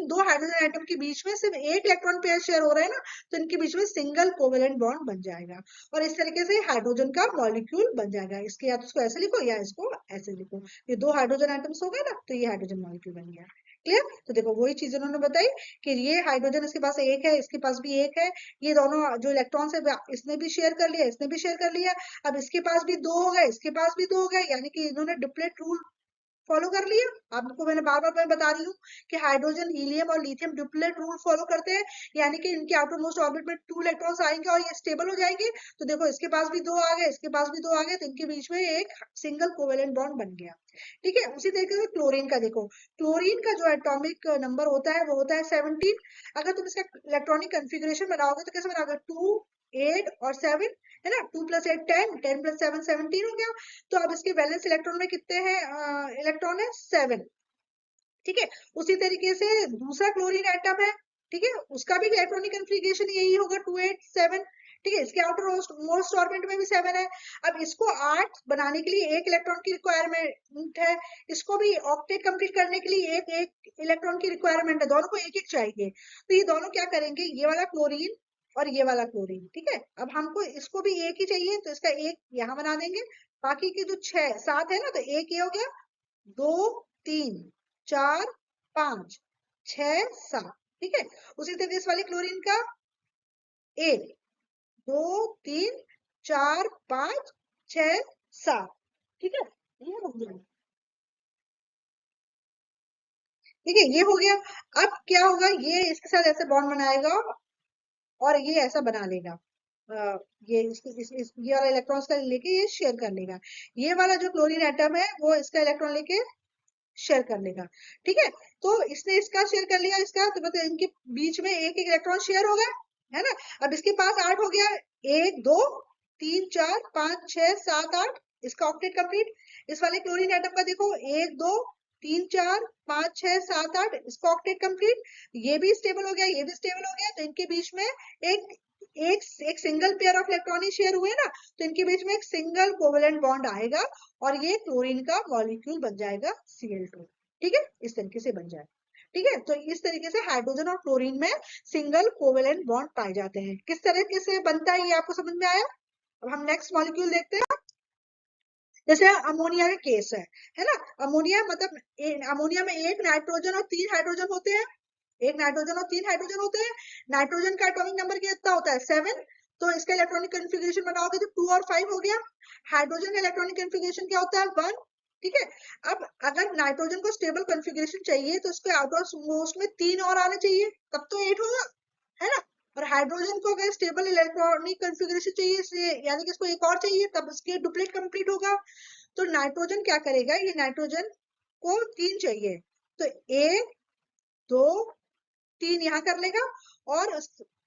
Speaker 1: दो हाइड्रोजन एटम के बीच में सिर्फ एक इलेक्ट्रॉन पेयर शेयर हो रहा है ना, तो इनके बीच में सिंगल कोवेलेंट बॉन्ड बन जाएगा। और इस तरीके से हाइड्रोजन का मॉलिक्यूल बन जाएगा। इसके या तो इसको ऐसे लिखो या इसको ऐसे लिखो। ये 2 हाइड्रोजन एटम्स हो गए ना, तो ये हाइड्रोजन मॉलिक्यूल बन गया। क्लियर। तो देखो वही चीज उन्होंने बताई कि ये हाइड्रोजन इसके पास एक है, इसके पास भी एक है, ये दोनों जो इलेक्ट्रॉन्स है इसने भी शेयर कर लिया, इसने भी शेयर कर लिया। अब इसके पास भी 2 हो गए, इसके पास भी 2 हो गए, यानी कि इन्होंने डिप्लेट रूल फॉलो कर लिया। आपको मैंने बार बार मैं बता रही हूँ कि हाइड्रोजन हीलियम और लिथियम डिप्लेट रूल फॉलो करते हैं, यानी कि इनके आउटर मोस्ट ऑर्बिट में 2 इलेक्ट्रॉन्स आएंगे और ये स्टेबल हो जाएंगे। तो देखो इसके पास भी 2 आ गए, इसके पास भी 2 आ गए, तो इनके बीच में एक सिंगल कोवेलेंट बॉन्ड बन गया। ठीक है। उसी तरीके से क्लोरीन का देखो, क्लोरीन का जो एटॉमिक नंबर होता है वो होता है 17। अगर तुम इसका इलेक्ट्रॉनिक कन्फिग्रेशन बनाओगे तो कैसे बनाओगे, 2 8 और 7, है ना। 2 + 8 10, 10 + 7 17 हो गया। तो अब इसके वैलेंस इलेक्ट्रॉन में कितने हैं, इलेक्ट्रॉन है 7। ठीक है। उसी तरीके से दूसरा क्लोरीन एटम है, ठीक है, उसका भी इलेक्ट्रॉनिक कन्फिग्रेशन यही होगा 2 8 7। ठीक है। इसके आउटर मोस्ट ऑर्बिट में भी 7 है। अब इसको 8 बनाने के लिए एक इलेक्ट्रॉन की रिक्वायरमेंट है, इसको भी ऑक्टेट कंप्लीट करने के लिए एक एक इलेक्ट्रॉन की रिक्वायरमेंट है, दोनों को एक एक चाहिए। तो ये दोनों क्या करेंगे, ये वाला क्लोरीन और ये वाला क्लोरीन, ठीक है। अब हमको इसको भी एक ही चाहिए तो इसका एक यहाँ बना देंगे। बाकी के जो 6 7 है ना, तो एक ये हो गया, 2 3 4 5 6 7। ठीक है। उसी तरीके इस वाले क्लोरीन का 1 2 3 4 5 6 7। ठीक है। ये हो गया, ठीक है, ये हो गया। अब क्या होगा, ये इसके साथ ऐसे बॉन्ड बनाएगा और ये ऐसा बना लेगा। ये ये वाला इलेक्ट्रॉन्स का लेके ये शेयर कर लेगा। ये वाला जो क्लोरीन एटम है वो इसका इलेक्ट्रॉन लेके शेयर कर लेगा। ठीक है। तो इसने इसका शेयर कर लिया, इसका तो मतलब इनके बीच में एक एक इलेक्ट्रॉन शेयर हो गया, है ना। अब इसके पास 8 हो गया, 1 2 3 4 5 6 7 8, इसका ऑक्टेट कंप्लीट। इस वाले क्लोरीन एटम का देखो, 1 2 3 4 5 6 7 8, इसका ऑक्टेट कंप्लीट। ये भी स्टेबल हो गया, ये भी स्टेबल हो गया, तो इनके बीच में एक एक एक single pair of electron he share हुए ना, तो इनके बीच में एक सिंगल कोवेलेंट बॉन्ड आएगा और ये क्लोरीन का मॉलिक्यूल बन जाएगा Cl2। ठीक है। इस तरीके से बन जाए। ठीक है। तो इस तरीके से हाइड्रोजन और क्लोरीन में सिंगल कोवेलेंट बॉन्ड पाए जाते हैं। किस तरीके से बनता है ये आपको समझ में आया। अब हम नेक्स्ट मॉलिक्यूल देखते हैं। जैसे अमोनिया का केस है ना। अमोनिया मतलब अमोनिया में एक नाइट्रोजन और 3 हाइड्रोजन होते हैं। एक नाइट्रोजन और 3 हाइड्रोजन होते हैं। नाइट्रोजन का एटॉमिक नंबर कितना होता है 7। तो इसका इलेक्ट्रॉनिक कन्फिग्रेशन बनाओगे तो 2 और 5 हो गया। हाइड्रोजन का इलेक्ट्रॉनिक कन्फिग्रेशन क्या होता है 1। ठीक है। अब अगर नाइट्रोजन को स्टेबल कन्फिग्रेशन चाहिए तो इसके आउटर मोस्ट में 3 और आने चाहिए, तब तो 8 होगा, है ना। और हाइड्रोजन को अगर स्टेबल इलेक्ट्रॉनिक कन्फिग्रेशन चाहिए इसलिए यानी कि इसको एक और चाहिए, तब इसके डुप्लेट कंप्लीट होगा। तो नाइट्रोजन क्या करेगा, ये नाइट्रोजन को 3 चाहिए तो 1 2 3 यहाँ कर लेगा। और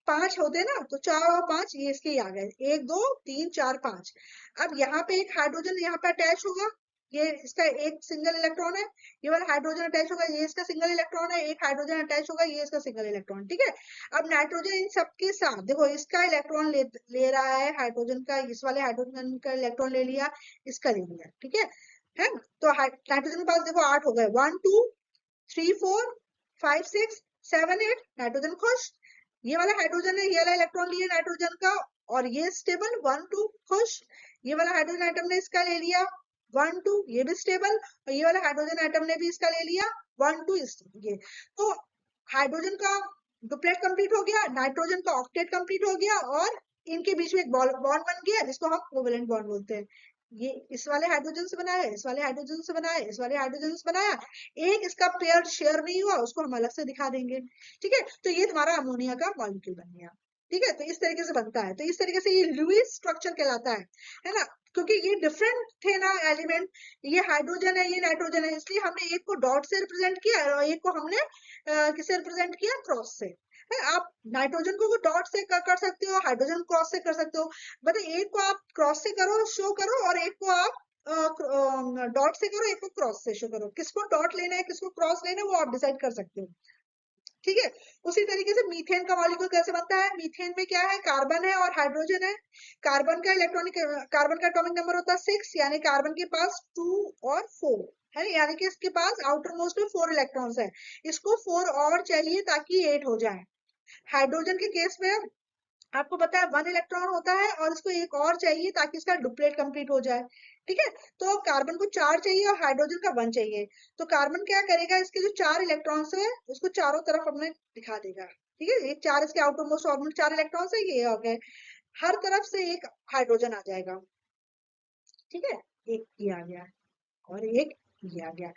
Speaker 1: 5 होते हैं ना, तो 4 और 5 ये इसके ही आ गए, 1 2 3 4 5। अब यहाँ पे एक हाइड्रोजन यहाँ पे अटैच होगा, ये इसका एक सिंगल इलेक्ट्रॉन है। ये वाला हाइड्रोजन अटैच होगा, ये इसका सिंगल इलेक्ट्रॉन है। एक हाइड्रोजन अटैच होगा, ये इसका सिंगल इलेक्ट्रॉन। ठीक है। अब नाइट्रोजन इन सबके साथ देखो, इसका इलेक्ट्रॉन ले रहा है हाइड्रोजन का, इस वाले हाइड्रोजन का इलेक्ट्रॉन ले लिया, इसका ले लिया। ठीक है ना? तो नाइट्रोजन के पास देखो 8 हो गए, 1 2 3 4 5 6 7 8। नाइट्रोजन खुश। ये वाला हाइड्रोजन है, ये वाला इलेक्ट्रॉन लिया नाइट्रोजन का, और ये स्टेबल 1 2 खुश। ये वाला हाइड्रोजन आइटम ने इसका ले लिया 1 2, ये भी स्टेबल। और ये वाला हाइड्रोजन आइटम ने भी इसका ले लिया 1 2। ये तो हाइड्रोजन का डुप्लेट कंप्लीट हो गया, नाइट्रोजन का ऑक्टेट कंप्लीट हो गया, और इनके बीच में एक बॉन्ड बन गया जिसको हम कोवेलेंट बॉन्ड बोलते हैं। ये इस वाले हाइड्रोजन से बनाया है, इस वाले हाइड्रोजन से बनाया है, इस वाले हाइड्रोजन से बनाया। एक इसका पेयर शेयर नहीं हुआ, उसको हम अलग से दिखा देंगे। ठीक है। तो ये तुम्हारा अमोनिया का मॉलिक्यूल बन गया। ठीक है। तो इस तरीके से बनता है, तो इस तरीके से ये लुईस स्ट्रक्चर कहलाता है ना। क्योंकि ये डिफरेंट थे ना एलिमेंट, ये हाइड्रोजन है, ये नाइट्रोजन है, इसलिए हमने एक को डॉट से रिप्रेजेंट किया और एक को हमने किससे रिप्रेजेंट किया, क्रॉस से। है, आप नाइट्रोजन को डॉट से कर सकते हो, हाइड्रोजन क्रॉस से कर सकते हो। मतलब एक को आप क्रॉस से करो, शो करो, और एक को आप डॉट से करो, एक को क्रॉस से शो करो। किसको डॉट लेना है, किसको क्रॉस लेना है, वो आप डिसाइड कर सकते हो। ठीक है। उसी तरीके से मीथेन का मॉलिक्यूल कैसे बनता है, मीथेन में क्या है, कार्बन है और हाइड्रोजन है। कार्बन का इलेक्ट्रॉनिक कार्बन का एटॉमिक नंबर होता है 6, यानी कार्बन के पास 2 और 4 है, यानी कि इसके पास आउटर मोस्ट में 4 इलेक्ट्रॉन्स है। इसको 4 और चाहिए ताकि 8 हो जाए। हाइड्रोजन के केस में आपको पता है 1 इलेक्ट्रॉन होता है और इसको एक और चाहिए ताकि इसका डुप्लेट कंप्लीट हो जाए। ठीक है। तो कार्बन को 4 चाहिए और हाइड्रोजन का 1 चाहिए। तो कार्बन क्या करेगा, इसके जो 4 इलेक्ट्रॉन्स है उसको चारों तरफ अपने दिखा देगा। ठीक है। ये 4 इसके आउटर मोस्ट ऑर्बिटल 4 इलेक्ट्रॉन्स है, ये हो गए। हर तरफ से एक हाइड्रोजन आ जाएगा। ठीक है। एक ये आ गया और एक ये आ गया।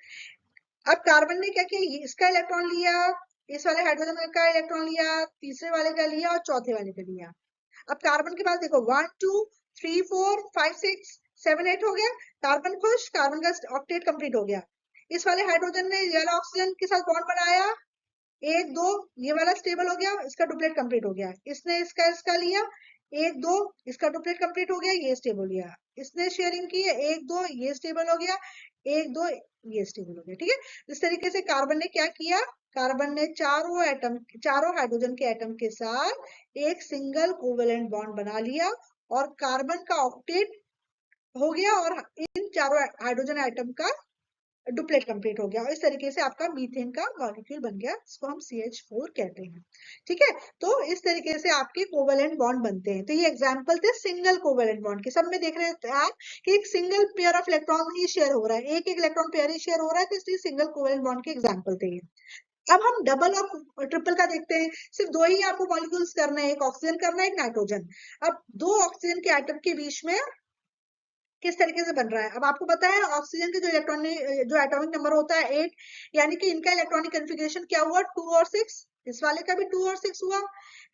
Speaker 1: अब कार्बन ने क्या किया, इसका इलेक्ट्रॉन लिया, इस वाले हाइड्रोजन का इलेक्ट्रॉन लिया, तीसरे वाले का लिया और चौथे वाले का लिया। अब कार्बन के पास देखो 1 2 3 4 5 6 7 8 हो गया। कार्बन खुश, कार्बन का ऑक्टेट कंप्लीट हो गया। इस वाले हाइड्रोजन ने ये वाला ऑक्सीजन के साथ बॉन्ड बनाया, 1 2, ये वाला स्टेबल हो गया, इसका डुप्लेट कंप्लीट हो गया। इसने इसका लिया 1 2, इसका डुप्लेट कंप्लीट हो गया, ये स्टेबल हो गया। इसने शेयरिंग की है 1 2, ये स्टेबल हो गया, 1 2 ये स्टेबल हो गया। ठीक है। इस तरीके से कार्बन ने क्या किया, कार्बन ने चारों हाइड्रोजन के एटम के साथ एक सिंगल कोवेलेंट बॉन्ड बना लिया, और कार्बन का ऑक्टेट हो गया, और इन चारों हाइड्रोजन एटम का डुप्लेट कंप्लीट हो गया, और इस तरीके से आपका मीथेन का मॉलिक्यूल बन गया, इसको हम CH4 कहते हैं। ठीक है। तो इस तरीके से आपके कोवेलेंट बॉन्ड बनते हैं। तो ये एग्जांपल थे सिंगल कोवेलेंट बॉन्ड के। सब में देख रहे थे आप कि एक single pair of electron he share हो रहा है, एक एक इलेक्ट्रॉन पेयर ही शेयर हो रहा है, तो इसलिए सिंगल कोवेलेंट बॉन्ड के एग्जाम्पल थे ये। अब हम डबल और ट्रिपल का देखते हैं। सिर्फ 2 ही आपको मॉलिक्यूल्स करना है, एक ऑक्सीजन करना है, एक नाइट्रोजन। अब 2 ऑक्सीजन के एटम के बीच में किस तरीके से बन रहा है। अब आपको पता है ऑक्सीजन के जो एटॉमिक नंबर होता है 8, यानी कि इनका इलेक्ट्रॉनिक कन्फिग्रेशन क्या हुआ 2 और 6। इस वाले का भी 2 और 6 हुआ,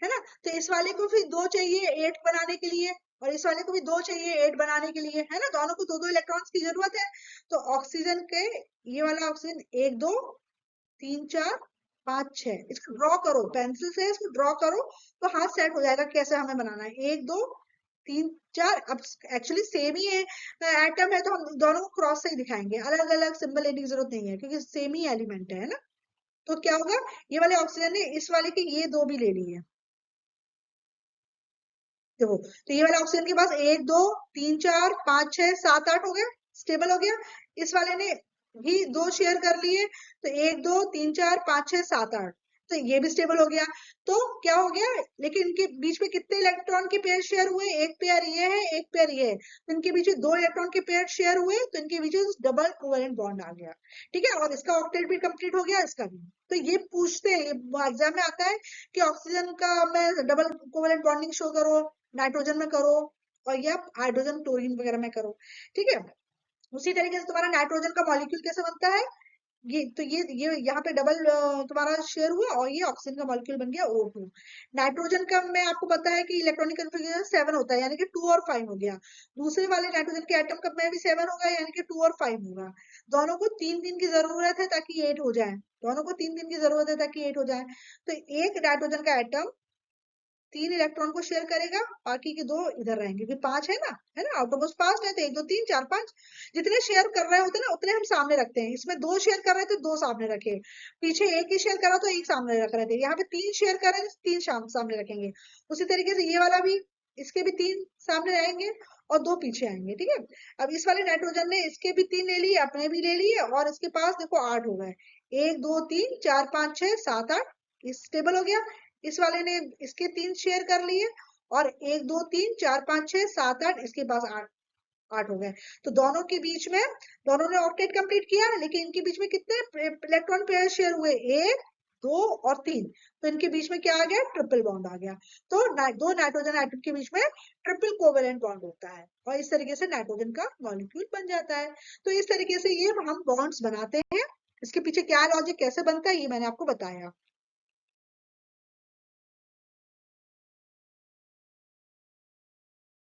Speaker 1: है ना। तो इस वाले को फिर 2 चाहिए 8 बनाने के लिए, और इस वाले को भी 2 चाहिए 8 बनाने के लिए, है ना। दोनों को 2 इलेक्ट्रॉन्स की जरूरत है। तो ऑक्सीजन के ये वाला ऑक्सीजन 1 2 3 4 5 6, इसको ड्रॉ करो पेंसिल से, इसको ड्रॉ करो तो हाथ सेट हो जाएगा कैसे हमें बनाना है। 1 2 3 4। अब एक्चुअली सेम ही है एटम है, तो हम दोनों को क्रॉस से ही दिखाएंगे, अलग अलग सिंबल लेने की जरूरत नहीं है क्योंकि सेम ही एलिमेंट है ना। तो क्या होगा, ये वाले ऑक्सीजन ने इस वाले के ये 2 भी ले लिए। देखो, तो ये वाला ऑक्सीजन के पास 1 2 3 4 5 6 7 8 हो गया, स्टेबल हो गया। इस वाले ने भी 2 शेयर कर लिए, तो 1 2 3 4 5 6 7 8। तो ये भी स्टेबल हो गया। तो क्या हो गया, लेकिन इनके बीच में कितने इलेक्ट्रॉन के पेयर शेयर हुए, एक पेयर ये है, एक पेयर ये है, तो इनके बीच में 2 इलेक्ट्रॉन के पेयर शेयर हुए, तो इनके बीच में डबल कोवेलेंट बॉन्ड आ गया। ठीक है, और इसका ऑक्टेट भी कंप्लीट हो गया, इसका भी। तो ये पूछते हैं, एग्जाम में आता है कि ऑक्सीजन का मैं डबल कोवेलेंट बॉन्डिंग शो करो, नाइट्रोजन में करो, और या हाइड्रोजन क्लोरीन वगैरह में करो। ठीक है, उसी तरीके से तुम्हारा नाइट्रोजन का मॉलिक्यूल कैसे बनता है, ये यहाँ पे डबल तुम्हारा शेयर हुआ, और ये ऑक्सीजन का मॉलिक्यूल बन गया O2। नाइट्रोजन का में आपको पता है कि इलेक्ट्रॉनिक कन्फिग्रेशन 7 होता है, यानी कि 2 और 5 हो गया। दूसरे वाले नाइट्रोजन के एटम का में भी 7 होगा, यानी कि 2 और 5 होगा। दोनों को 3 दिन की जरूरत है ताकि 8 हो जाए, दोनों को 3 दिन की जरूरत है ताकि 8 हो जाए। तो एक नाइट्रोजन का एटम 3 इलेक्ट्रॉन को शेयर करेगा, बाकी के 2 इधर रहेंगे, क्योंकि 5 है ना, आउट ऑफ 5 है, तो 1 2 3 4 5 जितने शेयर कर रहे होते हैं ना, उतने हम सामने रखते हैं। इसमें 2 शेयर कर रहे थे, 2 सामने रखे। पीछे 1 ही शेयर कर रहा, तो 1 सामने रख रहे थे। यहाँ पे 3 शेयर कर रहे थे, 3 सामने रखेंगे। उसी तरीके से ये वाला भी, इसके भी 3 सामने रहेंगे और 2 पीछे आएंगे। ठीक है, अब इस वाले नाइट्रोजन ने इसके भी 3 ले लिए, अपने भी ले लिए, और इसके पास देखो 8 हो गए। 1 2 3 4 5 6 7 8, इस टेबल हो गया। इस वाले ने इसके 3 शेयर कर लिए, और 1 2 3 4 5 6 7 8, इसके पास 8 8 हो गए। तो दोनों के बीच में, दोनों ने ऑक्टेट कंप्लीट किया, लेकिन इनके बीच में कितने इलेक्ट्रॉन पेयर शेयर हुए, 1 2 और 3। तो इनके बीच में क्या आ गया, ट्रिपल बॉन्ड आ गया। तो दो नाइट्रोजन एटम के बीच में ट्रिपल कोवेलेंट बॉन्ड होता है, और इस तरीके से नाइट्रोजन का मॉलिक्यूल बन जाता है। तो इस तरीके से ये हम बॉन्ड्स बनाते हैं। इसके पीछे क्या लॉजिक, कैसे बनता है, ये मैंने आपको बताया।